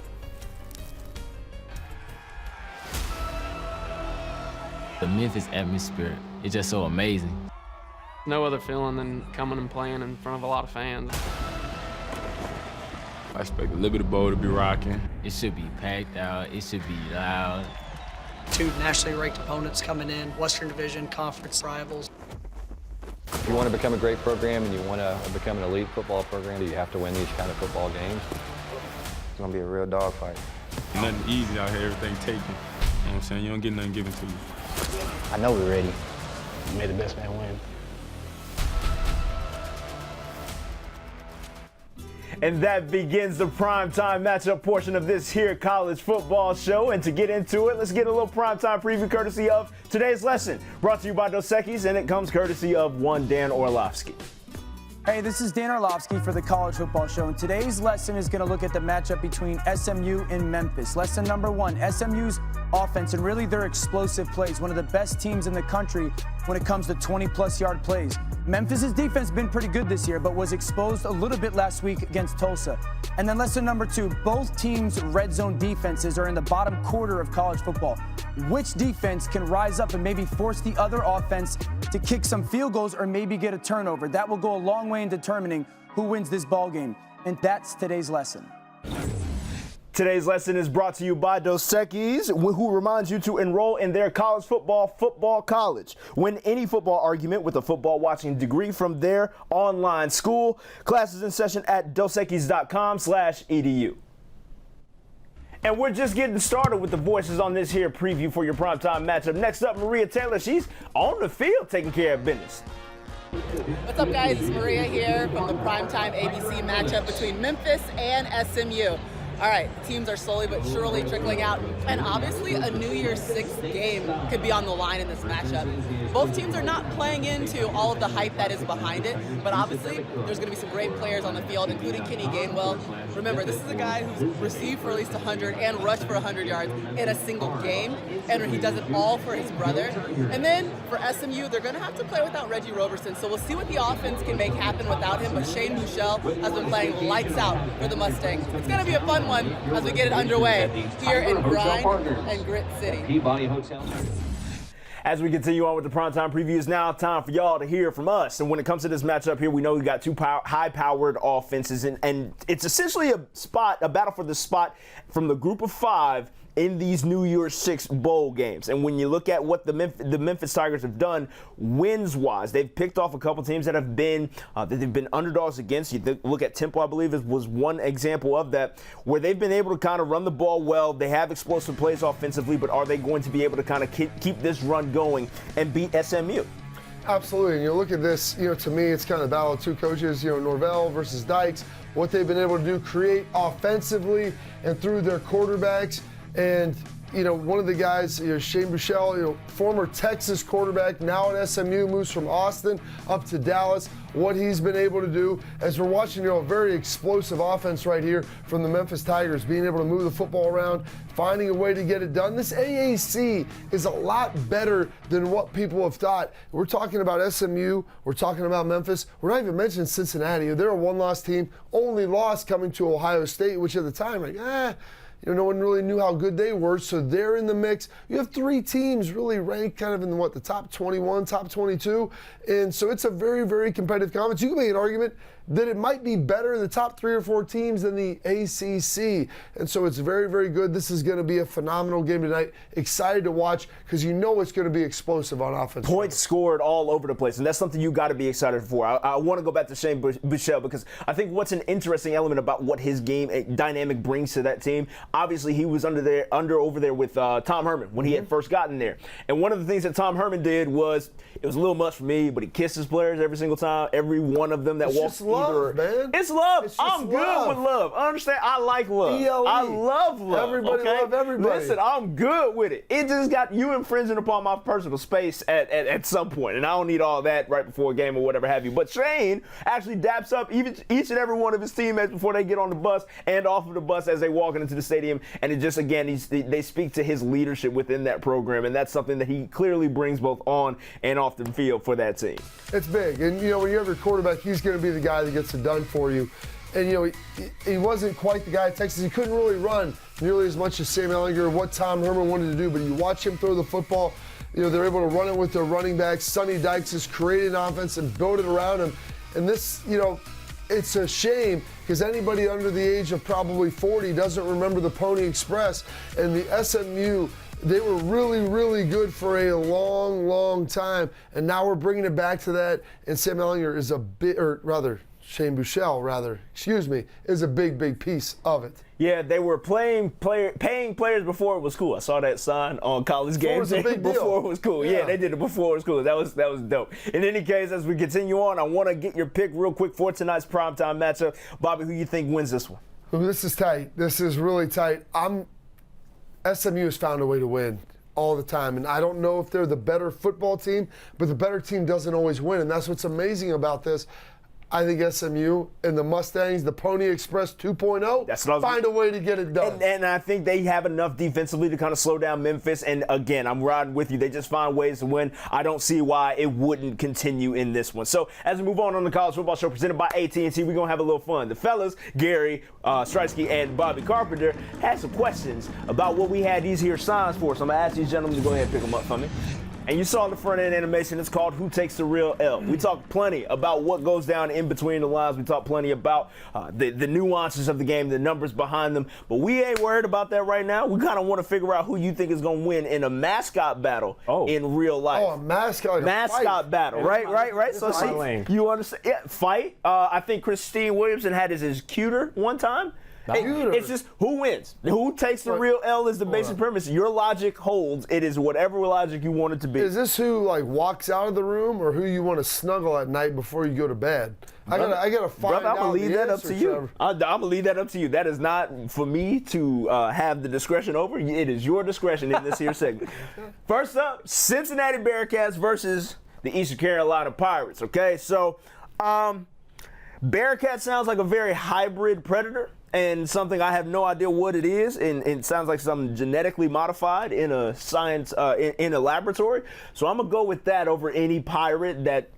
The Memphis atmosphere is just so amazing. No other feeling than coming and playing in front of a lot of fans. I expect a Liberty Bowl to be rocking. It should be packed out. It should be loud. Two nationally ranked opponents coming in, Western Division Conference rivals. If you want to become a great program and you want to become an elite football program, you have to win these kind of football games. It's going to be a real dogfight. Nothing easy out here, everything taken. You know what I'm saying? You don't get nothing given to you. I know we're ready. May the best man win. And that begins the primetime matchup portion of this here college football show. And to get into it, let's get a little primetime preview courtesy of today's lesson. Brought to you by Dos Equis, and it comes courtesy of one Dan Orlovsky. Hey, this is Dan Orlovsky for the College Football Show, and today's lesson is going to look at the matchup between SMU and Memphis. Lesson number one, SMU's offense and really their explosive plays, one of the best teams in the country when it comes to 20-plus yard plays. Memphis' defense has been pretty good this year, but was exposed a little bit last week against Tulsa. And then lesson number two, both teams' red zone defenses are in the bottom quarter of college football. Which defense can rise up and maybe force the other offense to kick some field goals or maybe get a turnover? That will go a long way in determining who wins this ball game. And that's today's lesson. Today's lesson is brought to you by Dos Equis, who reminds you to enroll in their college football college. Win any football argument with a football watching degree from their online school. Classes in session at dosequis.com/edu. And we're just getting started with the voices on this here preview for your primetime matchup. Next up, Maria Taylor. She's on the field taking care of business. What's up, guys? It's Maria here from the primetime ABC matchup between Memphis and SMU. All right, teams are slowly but surely trickling out, and obviously a New Year's Six game could be on the line in this matchup. Both teams are not playing into all of the hype that is behind it, but obviously there's going to be some great players on the field, including Kenny Gainwell. Remember, this is a guy who's received for at least 100 and rushed for 100 yards in a single game, and he does it all for his brother. And then for SMU, they're going to have to play without Reggie Roberson, so we'll see what the offense can make happen without him, but Shane Buechele has been playing lights out for the Mustangs. It's going to be a fun one as we get it underway here in Grind and Grit City. As we continue on with the primetime preview, it's now time for y'all to hear from us. And when it comes to this matchup here, we know we got two high-powered offenses, and it's essentially a battle for the spot from the group of five in these New Year's Six bowl games. And when you look at what the Memphis Tigers have done wins-wise, they've picked off a couple teams that have been that they've been underdogs against. You look at Temple, I believe, was one example of that, where they've been able to kind of run the ball well. They have explosive plays offensively, but are they going to be able to kind of keep this run going and beat SMU? Absolutely. And you look at this, to me, it's kind of a battle of two coaches, Norvell versus Dykes, what they've been able to do, create offensively and through their quarterbacks. And, one of the guys, Shane Buechele, former Texas quarterback, now at SMU, moves from Austin up to Dallas. What he's been able to do, as we're watching, a very explosive offense right here from the Memphis Tigers, being able to move the football around, finding a way to get it done. This AAC is a lot better than what people have thought. We're talking about SMU, we're talking about Memphis, we're not even mentioning Cincinnati. They're a one-loss team, only loss coming to Ohio State, which at the time, no one really knew how good they were, so they're in the mix. You have three teams really ranked kind of in the top 21, top 22, and so it's a very, very competitive conference. You can make an argument that it might be better in the top 3 or 4 teams than the ACC, and so it's very, very good. This is going to be a phenomenal game tonight. Excited to watch because it's going to be explosive on offense. Points scored all over the place, and that's something you got to be excited for. I want to go back to Shane Buechele because I think what's an interesting element about what his game dynamic brings to that team. Obviously, he was over there with Tom Herman when he had first gotten there, and one of the things that Tom Herman did was it was a little much for me, but he kissed his players every single time, every one of them that walked. Love, man. It's love. I'm good with love. Understand? I like love. ELE. I love love. Everybody love everybody. Listen, I'm good with it. It just got you infringing upon my personal space at some point, and I don't need all that right before a game or whatever have you. But Shane actually daps up each and every one of his teammates before they get on the bus and off of the bus as they walk into the stadium, and it just they speak to his leadership within that program, and that's something that he clearly brings both on and off the field for that team. It's big, and when you have your quarterback, he's going to be the guy that gets it done for you. And he wasn't quite the guy at Texas. He couldn't really run nearly as much as Sam Ehlinger, what Tom Herman wanted to do. But you watch him throw the football. They're able to run it with their running backs. Sonny Dykes has created an offense and built it around him. And this, it's a shame because anybody under the age of probably 40 doesn't remember the Pony Express and the SMU. They were really, really good for a long, long time, and now we're bringing it back to that. And Sam Ehlinger is Shane Buechele, is a big, big piece of it. Yeah, they were paying players before it was cool. I saw that sign on college games before it was cool. Yeah, they did it before it was cool. That was dope. In any case, as we continue on, I want to get your pick real quick for tonight's primetime matchup. Bobby, who you think wins this one? Ooh, this is tight. This is really tight. SMU has found a way to win all the time, and I don't know if they're the better football team, but the better team doesn't always win, and that's what's amazing about this. I think SMU and the Mustangs, the Pony Express 2.0, find a way to get it done. And I think they have enough defensively to kind of slow down Memphis. And again, I'm riding with you. They just find ways to win. I don't see why it wouldn't continue in this one. So as we move on the College Football Show presented by AT&T, we're going to have a little fun. The fellas, Gary, Striewski, and Bobby Carpenter, had some questions about what we had these here signs for. So I'm going to ask these gentlemen to go ahead and pick them up for me. And you saw the front end animation. It's called Who Takes the Real L. We talked plenty about what goes down in between the lines. We talked plenty about the nuances of the game, the numbers behind them. But we ain't worried about that right now. We kind of want to figure out who you think is going to win in a mascot battle in real life. Oh, a mascot battle, right? So see, you understand? Yeah, fight. I think Christine Williamson had his cuter one time. It's just who wins. Who takes the real L is the basic premise. Your logic holds. It is whatever logic you want it to be. Is this who walks out of the room or who you want to snuggle at night before you go to bed? I gotta find out. I'm gonna leave that up to you. Trevor. I'm gonna leave that up to you. That is not for me to have the discretion over. It is your discretion in this here segment. First up, Cincinnati Bearcats versus the Eastern Carolina Pirates. Okay, so Bearcat sounds like a very hybrid predator. And something I have no idea what it is, and it sounds like something genetically modified in a science in a laboratory. So I'm gonna go with that over any pirate that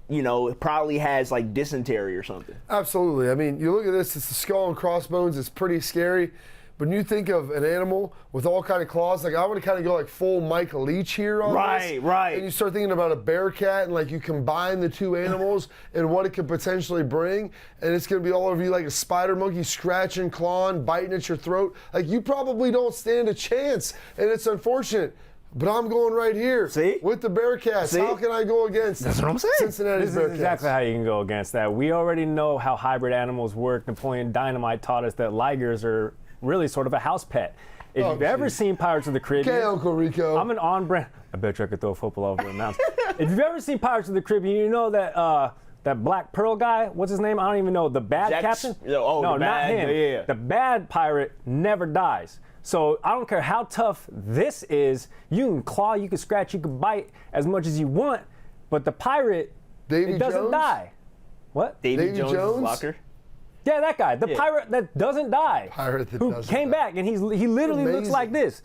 probably has dysentery or something. Absolutely. I mean, you look at this; it's the skull and crossbones. It's pretty scary, But you think of an animal with all kind of claws, like I want to kind of go like full Mike Leach here on this. Right. And you start thinking about a bear cat and like you combine the two animals and what it could potentially bring, and it's going to be all over you like a spider monkey, scratching, clawing, biting at your throat. Like you probably don't stand a chance, and it's unfortunate. But I'm going right here with the Bearcats. How can I go against That's what I'm saying. Cincinnati's This Bearcats? is exactly how you can go against that. We already know how hybrid animals work. Napoleon Dynamite taught us that ligers are really sort of a house pet. If you've ever seen Pirates of the Caribbean, Okay, Uncle Rico. I'm an on-brand. I bet you I could throw a football over the mountain. If you've ever seen Pirates of the Caribbean, you know that that Black Pearl guy. What's his name? I don't even know. The bad captain? Oh, no, the bad, not him. yeah. The bad pirate never dies. So I don't care how tough this is. You can claw, you can scratch, you can bite as much as you want, but the pirate, it doesn't die. What? Davy Jones' locker. Yeah, that guy. The pirate that doesn't die. Pirate that who doesn't came die. back, and he literally looks like this.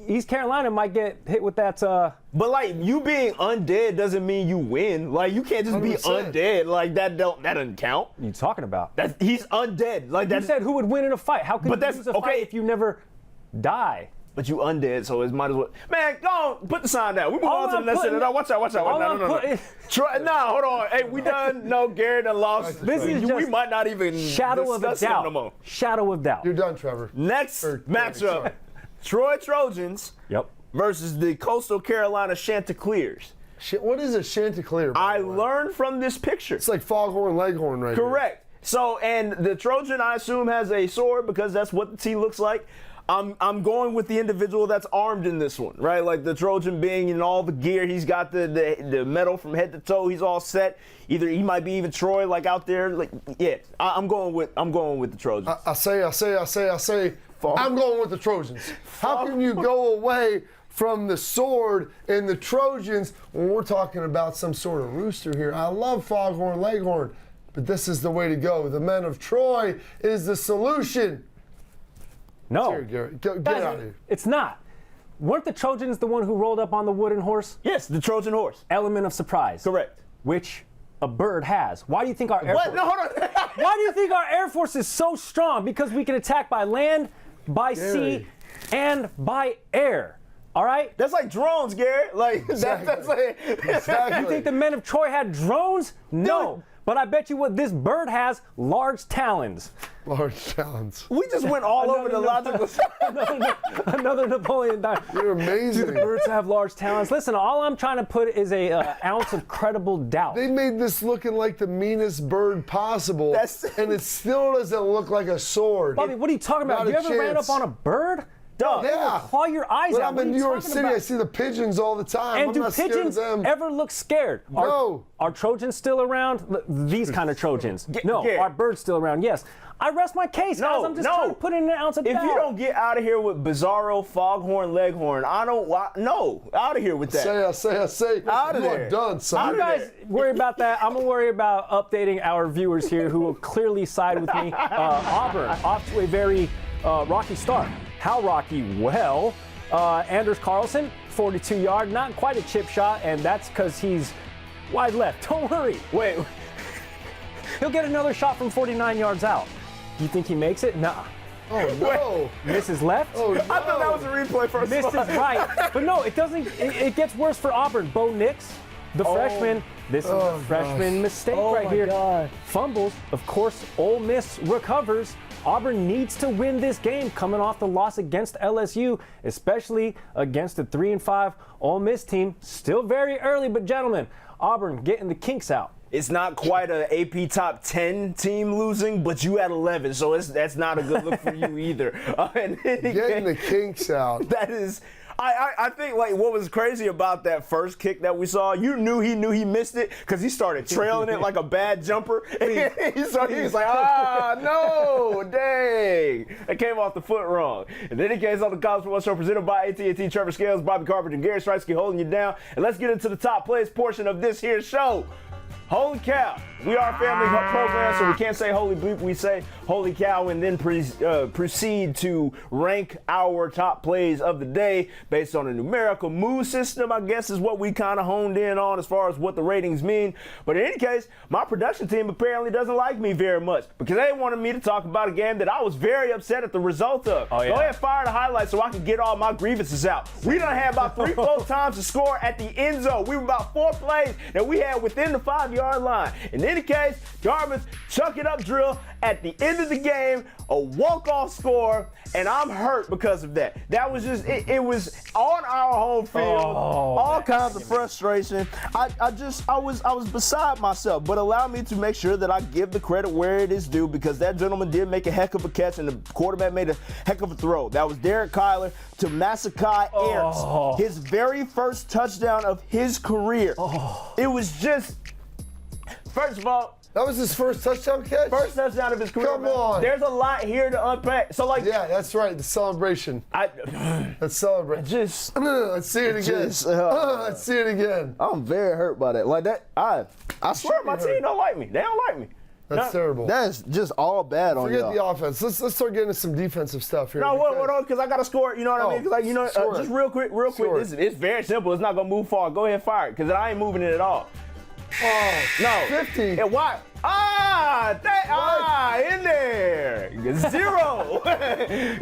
East Carolina might get hit with that. But like you being undead doesn't mean you win. Like you can't just be 100%. undead. Like that doesn't count. What are you talking about? He's undead. Like You said who would win in a fight? How could you lose a fight if you never die? But you undead, so it might as well. Man, go on, put the sign down. We move on to the next thing. No, watch out. No. Nah, hold on. Hey, we done. No, Gary done lost. This is just we might not even shadow of a discuss him doubt. no more. Shadow of doubt. You're done, Trevor. Next matchup, Troy Trojans versus the Coastal Carolina Chanticleers. What is a Chanticleer? I learned from this picture. It's like Foghorn Leghorn right Correct. So, and the Trojan, I assume, has a sword because that's what the T looks like. I'm going with the individual that's armed in this one, right? Like the Trojan being in all the gear. He's got the metal from head to toe. He's all set. Either he might be even Troy, like out there. Like, yeah, I'm going with the Trojans. I say. I'm going with the Trojans. How can you go away from the sword and the Trojans when we're talking about some sort of rooster here? I love Foghorn Leghorn, but this is the way to go. The men of Troy is the solution. No. Get out of here. It's not. Weren't the Trojans the one who rolled up on the wooden horse? Yes, the Trojan horse. Element of surprise. Correct. Which a bird has. Why do you think our Air Force? No, hold on. Why do you think our Air Force is so strong? Because we can attack by land, by sea, and by air. All right? That's like drones, Gary. Like that's like. Exactly. You think the men of Troy had drones? No. But I bet you what this bird has, large talons. Large talons. We just went all over the logical side. Another Napoleon Dynamite. You're amazing. Do the birds have large talons? Listen, all I'm trying to put is a ounce of credible doubt. They made this looking like the meanest bird possible, and it still doesn't look like a sword. Bobby, what are you talking about? Not You a ever ran chance. up on a bird? Duh. They will claw your eyes But out. I'm What in are New you York talking City. about? I see the pigeons all the time. And I'm do not scared pigeons of them. ever look scared? No. Are Trojans still around? These kind of Trojans. No. Gary. Are birds still around? Yes. I rest my case, guys. I'm just trying to put in an ounce of doubt. If you don't get out of here with Bizarro, Foghorn, Leghorn, I don't. No, out of here with that. I say. Out of you there. are done, son. You guys worry about that. I'm going to worry about updating our viewers here who will clearly side with me. Auburn off to a very rocky start. How rocky? Well, Anders Carlson, 42-yard, not quite a chip shot, and that's because he's wide left. Don't worry. Wait. He'll get another shot from 49 yards out. You think he makes it? Nah. Oh, no. Misses left. Oh, no. I thought that was a replay for a Misses right. But no, it doesn't. It gets worse for Auburn. Bo Nix, the freshman. This is a freshman mistake right here. God. Fumbles. Of course, Ole Miss recovers. Auburn needs to win this game coming off the loss against LSU, especially against the 3-5 Ole Miss team. Still very early, but gentlemen, Auburn getting the kinks out. It's not quite an AP top 10 team losing, but you at 11, so that's not a good look for you either. Getting the kinks out. That is, I think like what was crazy about that first kick that we saw, you knew he missed it because he started trailing it like a bad jumper. So he was like, no, dang. That came off the foot wrong. And then he came on the College Football Show presented by AT&T, Treavor Scales, Bobby Carpenter, and Gary Striewski holding you down. And let's get into the top plays portion of this here show. Holy cow. We are a family program, so we can't say holy bleep. We say holy cow and then proceed to rank our top plays of the day based on a numerical mood system, I guess is what we kind of honed in on as far as what the ratings mean. But in any case, my production team apparently doesn't like me very much because they wanted me to talk about a game that I was very upset at the result of. Oh, yeah. Go ahead, fire the highlights so I can get all my grievances out. We done had about 3-4 times to score at the end zone. We were about 4 plays that we had within the 5-yard line. In any case, Dartmouth chuck it up drill at the end of the game, a walk-off score, and I'm hurt because of that. That was just, it was on our home field, all kinds of frustration. I was beside myself, but allow me to make sure that I give the credit where it is due because that gentleman did make a heck of a catch and the quarterback made a heck of a throw. That was Derek Kyler to Mascot Ayers, his very first touchdown of his career. It was just, first of all, that was his first touchdown catch? First touchdown of his career. Come on. There's a lot here to unpack. So, like. Yeah, that's right. The celebration. Let's celebrate. Let's see it again. Let's see it again. I'm very hurt by that. Like that, I swear my team don't like me. They don't like me. That's terrible. That's just all bad on y'all. Forget the offense. Let's start getting into some defensive stuff here. No, hold on, because I got to score it. You know what I mean? Because, like, you know, just real quick. It's very simple. It's not going to move far. Go ahead and fire it, because I ain't moving it at all. Oh, no. 50. And why? In there. 0.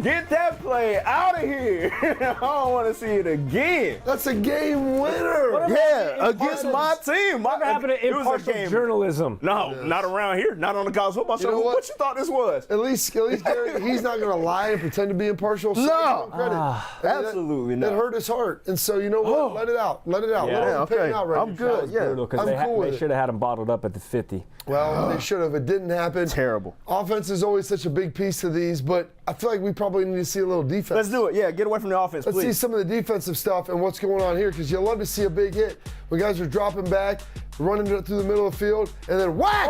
Get that play out of here. I don't want to see it again. That's a game winner. Yeah, against my team. What happened to impartial journalism? No, not around here. Not on the college football show. What you thought this was? At least Gary, he's not going to lie and pretend to be impartial. So no. Absolutely not. It hurt his heart. And so, you know what? Let it out. Let it out. Yeah, okay. I'm good. Yeah. They should have had him bottled up at the 50. Well, they should have. It didn't happen. Terrible. Offense is always such a big piece to these, but I feel like we probably need to see a little defense. Let's do it. Yeah, get away from the offense, please. Let's see some of the defensive stuff and what's going on here, because you love to see a big hit when guys are dropping back, running through the middle of the field, and then whack!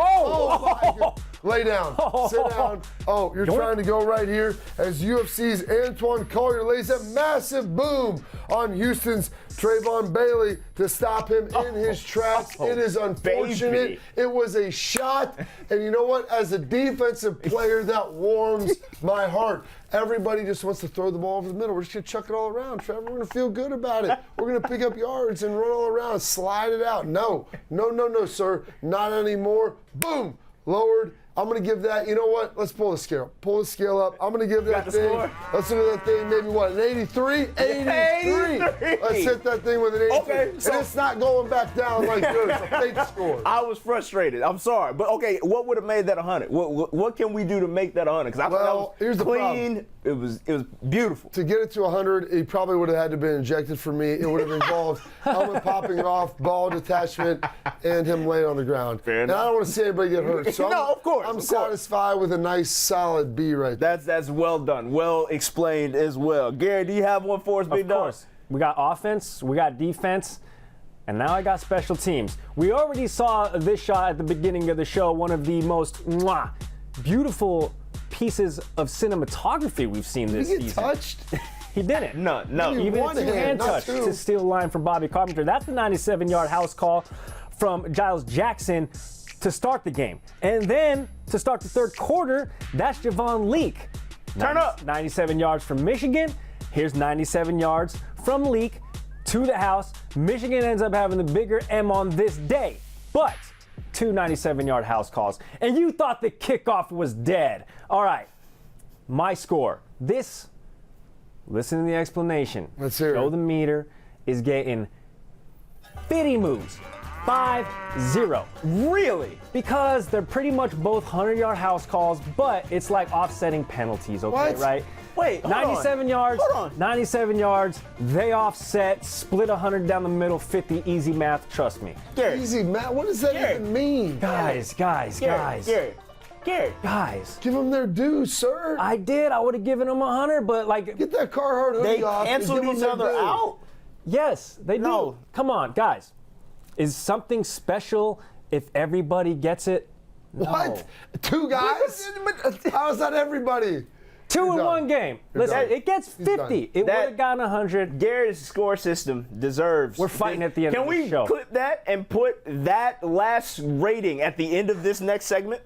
Lay down. Sit down. You're trying to go right here as UFC's Antoine Collier lays a massive boom on Houston's Trayvon Bailey to stop him in his tracks. It is unfortunate. Baby. It was a shot. And you know what? As a defensive player, that warms my heart. Everybody just wants to throw the ball over the middle. We're just going to chuck it all around, Trevor. We're going to feel good about it. We're going to pick up yards and run all around, slide it out. No, sir. Not anymore. Boom. Lowered. I'm going to give that, you know what? Let's pull the scale. Pull the scale up. I'm going to give that thing. Score? Let's look at that thing, maybe what, an 83? 83. Let's hit that thing with an 83. Okay, so and it's not going back down like yours. It's a fake score. I was frustrated. I'm sorry. But, okay, what would have made that 100? What can we do to make that 100? Because I thought that was here's clean. The problem. It was beautiful. To get it to 100, he probably would have had to been injected for me. It would have involved helmet popping off, ball detachment, and him laying on the ground. Fair and enough. I don't want to see anybody get hurt. So no, of course. I'm satisfied with a nice solid B right there. That's well done. Well explained as well. Gary, do you have one for us, big dog? Of course. We got offense, we got defense, and now I got special teams. We already saw this shot at the beginning of the show, one of the most beautiful pieces of cinematography we've seen this season. Did he get touched? He didn't. No. Even a two-hand touch to steal a line from Bobby Carpenter. That's the 97-yard house call from Giles Jackson to start the game. And then to start the third quarter, that's Javon Leak. Turn up. 97 yards from Michigan. Here's 97 yards from Leak to the house. Michigan ends up having the bigger M on this day. But 2 97-yard house calls. And you thought the kickoff was dead. All right. My score. Listen to the explanation. Let's hear it. Show the meter is getting 50 moves. 5-0. Really? Because they're pretty much both 100-yard house calls, but it's like offsetting penalties, okay, what? right? Wait, 97 yards, Hold on. 97 yards, they offset, split 100 down the middle, 50, easy math, trust me. Gary. Easy, Matt. What does that even mean? Guys. Gary. Guys. Give them their due, sir. I did. I would have given them 100, but like. Get that Carhartt hoodie They off. canceled and give each them their other due. out? Yes, they No. do. Come on, guys. Is something special if everybody gets it? No. What? 2 guys? How is that everybody? 2-1 game. Listen, it gets 50. It would have gotten 100. Gary's score system deserves. We're fighting at the end of the show. Can we clip that and put that last rating at the end of this next segment?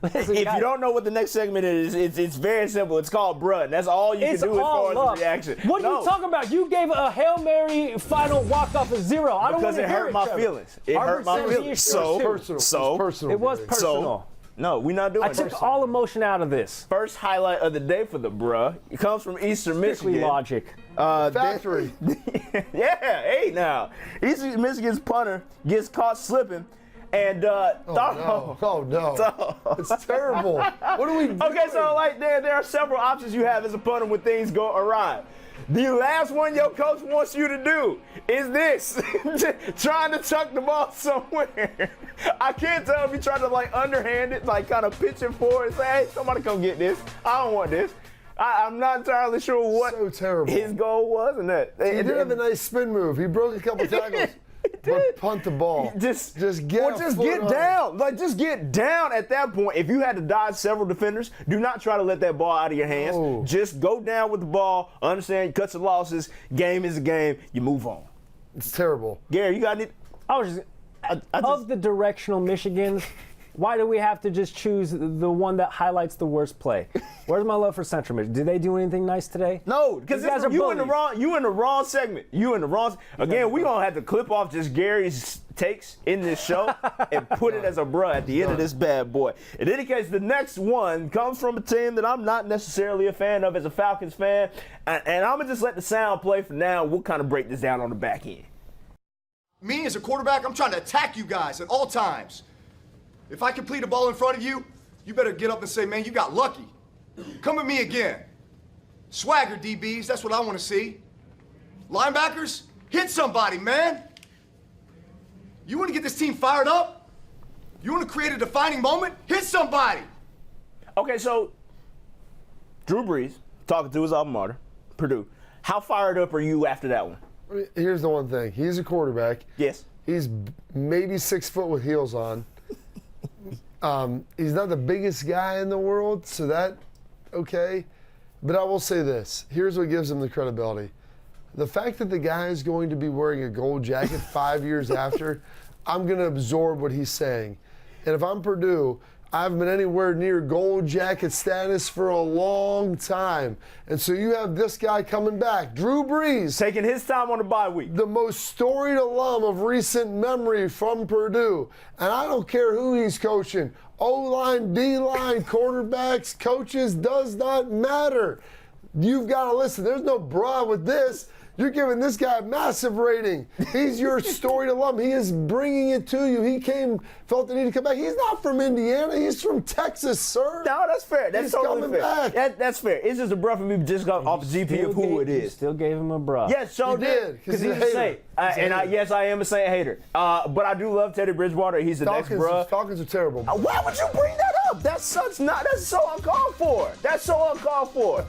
Listen, if you don't know what the next segment is, it's very simple. It's called bruh. And that's all you can do as far as the reaction. What are you talking about? You gave a Hail Mary final walk-off a 0. I don't want to hear it. Because it hurt my feelings. It hurt my feelings. It was personal. No, we're not doing it. I took all emotion out of this. First highlight of the day for the bruh. It comes from Eastern Michigan. Logic. Factory. Yeah, hey now. Eastern Michigan's punter gets caught slipping. And oh no. It's terrible. What are we doing? Okay, so like there are several options you have as a punter when things go awry. The last one your coach wants you to do is this. Trying to chuck the ball somewhere. I can't tell if you're trying to like underhand it, like kind of pitch it forward and say, hey, somebody come get this. I don't want this. I'm not entirely sure what his goal was in that. He did have a nice spin move. He broke a couple tackles. But punt the ball. Just get down. Like, just get down at that point. If you had to dodge several defenders, do not try to let that ball out of your hands. Oh. Just go down with the ball. Understand, cuts and losses. Game is a game. You move on. It's terrible. Gary, you got it? Of the directional Michigans, why do we have to just choose the one that highlights the worst play? Where's my love for Central Michigan? Did they do anything nice today? No, because you in the wrong segment. You in the wrong. Again, we gonna have to clip off just Gary's takes in this show and put it as a bruh at the end of this bad boy. In any case, the next one comes from a team that I'm not necessarily a fan of as a Falcons fan, and I'm gonna just let the sound play for now. We'll kind of break this down on the back end. Me as a quarterback, I'm trying to attack you guys at all times. If I complete a ball in front of you, you better get up and say, man, you got lucky. Come at me again. Swagger, DBs, that's what I want to see. Linebackers, hit somebody, man. You want to get this team fired up? You want to create a defining moment? Hit somebody. Okay, so Drew Brees, talking to his alma mater, Purdue. How fired up are you after that one? Here's the one thing. He's a quarterback. Yes. He's maybe 6 foot with heels on. He's not the biggest guy in the world, so that, okay. But I will say this. Here's what gives him the credibility. The fact that the guy is going to be wearing a gold jacket 5 years after, I'm going to absorb what he's saying. And if I'm Purdue, I haven't been anywhere near gold jacket status for a long time. And so you have this guy coming back, Drew Brees. Taking his time on the bye week. The most storied alum of recent memory from Purdue. And I don't care who he's coaching. O-line, D-line, quarterbacks, coaches, does not matter. You've got to listen. There's no bra with this. You're giving this guy a massive rating. He's your storied alum. He is bringing it to you. He felt the need to come back. He's not from Indiana. He's from Texas, sir. No, that's fair. That's totally fair. That's fair. It's just a bruh for me just got off the GP of who it is. Still gave him a bruh. Yes, so did. Because he's a Saint. Yes, I am a Saint hater. But I do love Teddy Bridgewater. He's the next bruh. Falcons are terrible. Why would you bring that up? That's so uncalled for. That's so uncalled for.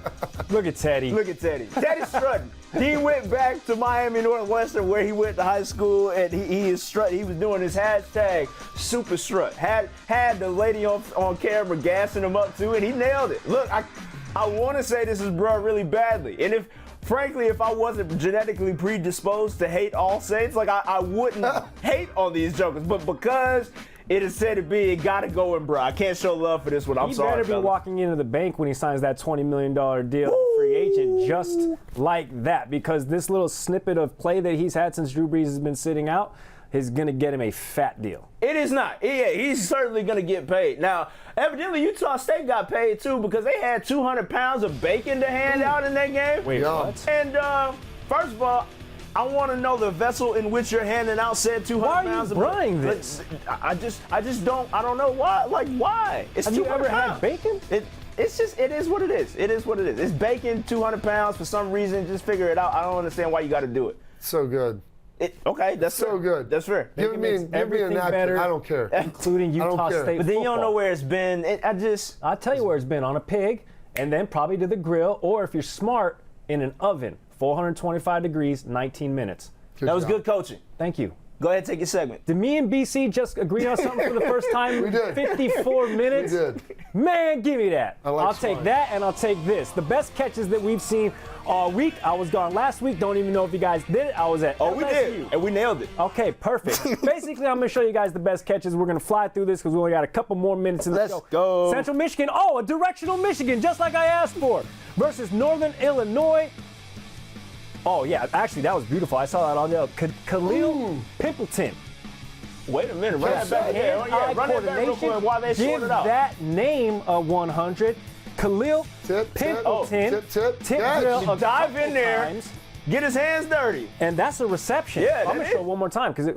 Look at Teddy. Look at Teddy. Teddy's strutting. He went back to Miami Northwestern where he went to high school, and he is strutting. He was doing his hashtag super strut. Had the lady on camera gassing him up too, and he nailed it. Look, I want to say this is bruh really badly, and frankly, if I wasn't genetically predisposed to hate all Saints, like I wouldn't hate on these jokers, but because it is said to be, it gotta go in, bro. I can't show love for this one. I'm sorry. He better be walking into the bank when he signs that $20 million deal as free agent, just like that, because this little snippet of play that he's had since Drew Brees has been sitting out is gonna get him a fat deal. It is not. Yeah, he's certainly gonna get paid. Now, evidently Utah State got paid too because they had 200 pounds of bacon to hand out in that game. Wait, what? And first of all, I want to know the vessel in which you're handing out said 200 pounds of bacon. Why are you buying this? I just don't. I don't know why. Like why? It's Have you ever had bacon? It is what it is. It is what it is. It's bacon, 200 pounds for some reason. Just figure it out. I don't understand why you got to do it. So good. Okay, that's so fair. good. That's fair. Give me a napkin. I don't care. Including Utah State. But then you don't know where it's been. I'll tell you where it's been, on a pig, and then probably to the grill, or if you're smart, in an oven, 425 degrees, 19 minutes. That was good coaching. Thank you. Go ahead, take your segment. Did me and BC just agree on something for the first time We did. 54 minutes? We did. Man, give me that. I'll take swine. that, and I'll take this. The best catches that we've seen all week. I was gone last week. Don't even know if you guys did it. I was at Oh, we LSU. did, and we nailed it. Okay, perfect. Basically, I'm going to show you guys the best catches. We're going to fly through this because we only got a couple more minutes in the Let's show. go. Central Michigan. Oh, a directional Michigan, just like I asked for. Versus Northern Illinois. Oh, yeah. Actually, that was beautiful. I saw that on there. Khalil Pimpleton. Wait a minute. Run that back here. Hand-eye Run that back real coordination. quick while they sort Give it out. that name a 100. Khalil Pimpleton. Tip. drill a Dive couple in there. times, Get his hands dirty. and that's a reception. Yeah, I'm that gonna show is. one more time because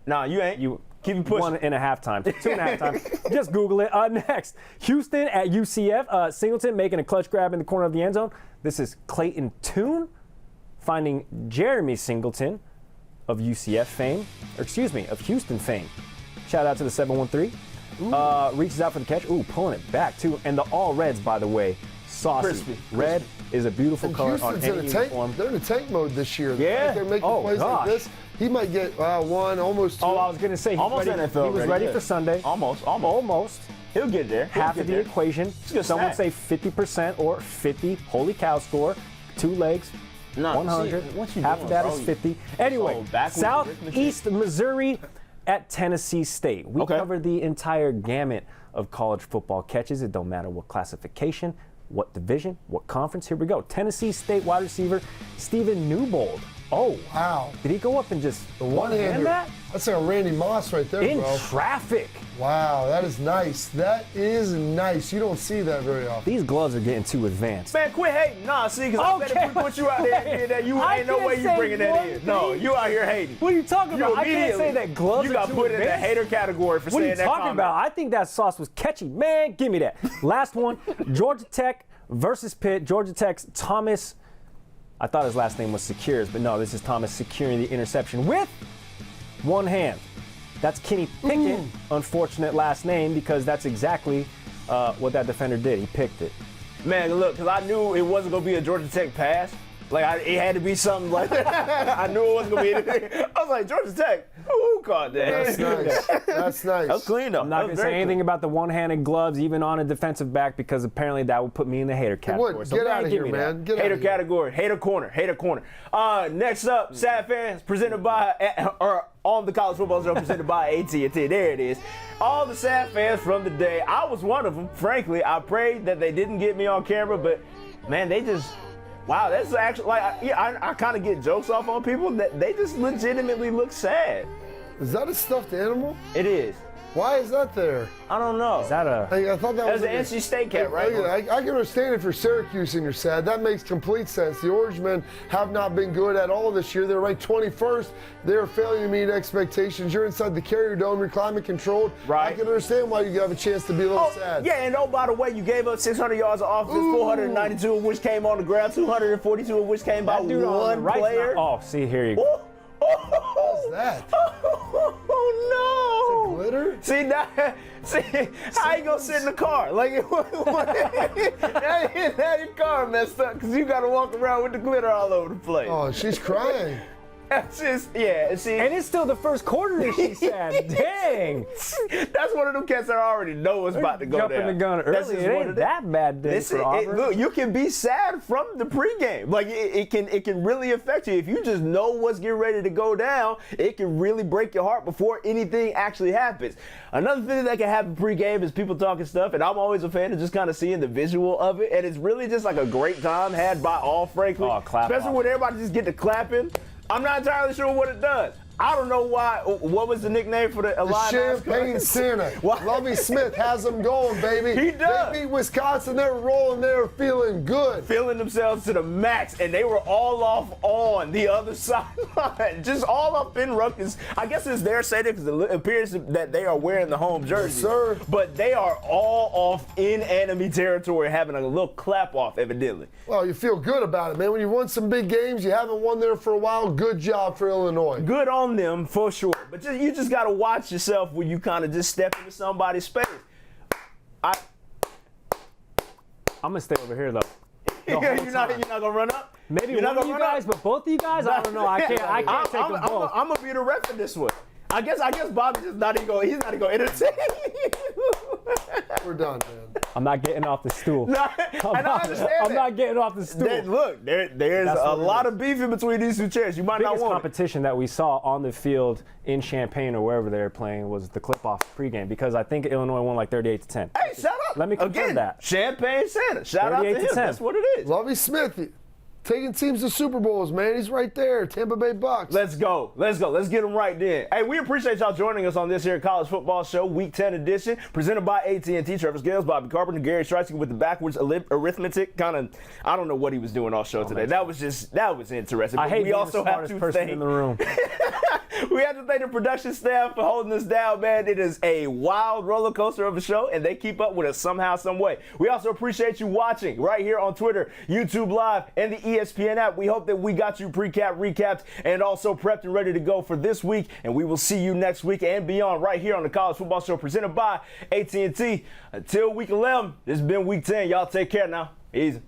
Nah, you ain't. Keep it pushing. 1.5 times, 2.5 times. Just Google it. Next, Houston at UCF. Singleton making a clutch grab in the corner of the end zone. This is Clayton Tune finding Jeremy Singleton of UCF fame, or excuse me, of Houston fame. Shout out to the 713. Reaches out for the catch. Ooh, pulling it back too. And the all reds, by the way, saucy. Crispy. Red is a beautiful And color Houston's on in any a tank. uniform. They're in a tank mode this year. Yeah. They're making Oh, plays gosh. like this. He might get one, almost two. Oh, I was going to say, Almost ready, NFL he was ready, ready yeah. for Sunday. Almost. He'll get there. Half of the equation. good Some would snack. say 50% or 50. Holy cow score. 2 legs. Nah, 100. see, what you Half doing, of that bro? is 50. Anyway, So backwards Southeast Missouri at Tennessee State. We Okay. covered the entire gamut of college football catches. It don't matter what classification, what division, what conference. Here we go. Tennessee State wide receiver Stephen Newbold. Oh, Wow. did he go up and just One-hander. that? That's like a Randy Moss right there, In bro. traffic. Wow, that is nice. That is nice. You don't see that very often. These gloves are getting too advanced. Man, quit hating. Nah, see, because I bet Okay, if we put you out there and did that, you I ain't no can't way you say bringing that one in. No, thing. you out here hating. What are you talking about? I can't say immediately- that gloves You are got too put in the advanced. hater category for What are saying you that talking comment. about? I think that sauce was catchy. Man, give me that. Last one, Georgia Tech versus Pitt. Georgia Tech's Thomas, I thought his last name was Secures, but no, this is Thomas securing the interception with one hand. That's Kenny Pickett, unfortunate last name, because that's exactly what that defender did. He picked it. Man, look, because I knew it wasn't going to be a Georgia Tech pass. Like, it had to be something like that. I knew it wasn't going to be anything. I was like, Georgia Tech, who caught that? That's nice. That's nice. That was clean, though. I'm not going to say anything about the one-handed gloves, even on a defensive back, because apparently that would put me in the hater category. Would. So Get man, out of give here, me man. that. Get out Hater of here. category, hater corner. Next up, Sad Fans, presented by, or on the College Football Show, presented by AT&T. There it is. All the Sad Fans from the day. I was one of them. Frankly, I prayed that they didn't get me on camera, but man, they just, wow, that's actually, like, I kind of get jokes off on people that they just legitimately look sad. Is that a stuffed animal? It is. Why is that there? I don't know. Is that a... I thought that was That's an NC State cat, right? I can understand if you're Syracuse and you're sad. That makes complete sense. The Orangemen have not been good at all this year. They're ranked 21st. They're failing to meet expectations. You're inside the Carrier Dome. You're climate controlled. Right. I can understand why you have a chance to be a little sad. Yeah, and by the way, you gave up 600 yards of offense, 492 of which came on the ground, 242 of which came by That dude on the one right's player. not- Oh, see, here you go. What's that? Oh no! Glitter? See now, how you gonna sit in the car? Like now your car messed up because you gotta walk around with the glitter all over the place. Oh, she's crying. That's just, yeah. See, And it's still the first quarter that she said. Dang. that's one of them cats that I already know is about to go Jumping down. the gun That's early. just It one ain't of them. that bad day for Auburn. Look, you can be sad from the pregame. Like it can really affect you if you just know what's getting ready to go down. It can really break your heart before anything actually happens. Another thing that can happen pregame is people talking stuff, and I'm always a fan of just kind of seeing the visual of it. And it's really just like a great time had by all, frankly. Oh, clap especially off. when everybody just get to clapping. I'm not entirely sure what it does. I don't know why. What was the nickname for the The Illini? Champagne Santa. What? Lovie Smith has them going, baby. He does. They beat Wisconsin. They're rolling. They're feeling good. Feeling themselves to the max, and they were all off on the other sideline, just all up in Rutgers. I guess it's their stadium because it appears that they are wearing the home jersey. sir. But they are all off in enemy territory, having a little clap off, evidently. Well, you feel good about it, man. When you won some big games, you haven't won there for a while. Good job for Illinois. Good on them for sure, but you just got to watch yourself when you kind of just step into somebody's space. I'm going to stay over here, though. The whole You're not time. gonna run up. Maybe You're one not of you gonna run guys, up? but both of you guys, I don't know. I can't take them both. I'm gonna be the ref in this one. I guess Bobby's just not even going. He's not even going to entertain you. We're done, man. I'm not getting off the stool. No, and I understand I'm not getting off the stool. Look, there's a lot of beef in between these two chairs. You might not biggest want competition that we saw on the field in Champaign or wherever they were playing was the clip-off pregame because I think Illinois won like 38-10. Hey, shout out. Let me confirm Again, that. Champagne Santa. Shout out to him. 38-10. That's what it is. Lovie Smith, taking teams to Super Bowls, man. He's right there. Tampa Bay Bucks. Let's go. Let's get him right then. Hey, we appreciate y'all joining us on this here College Football Show, Week 10 edition, presented by AT&T. Treavor Scales, Bobby Carpenter, Gary Striewski with the backwards arithmetic. Kind of, I don't know what he was doing all show today. That was interesting. I But hate we being also the have smartest to person thank in the room. We have to thank the production staff for holding us down, man. It is a wild roller coaster of a show, and they keep up with us somehow, some way. We also appreciate you watching right here on Twitter, YouTube Live, and the ESPN app. We hope that we got you recapped, and also prepped and ready to go for this week. And we will see you next week and beyond right here on the College Football Show presented by AT&T. Until week 11, this has been week 10. Y'all take care now. Easy.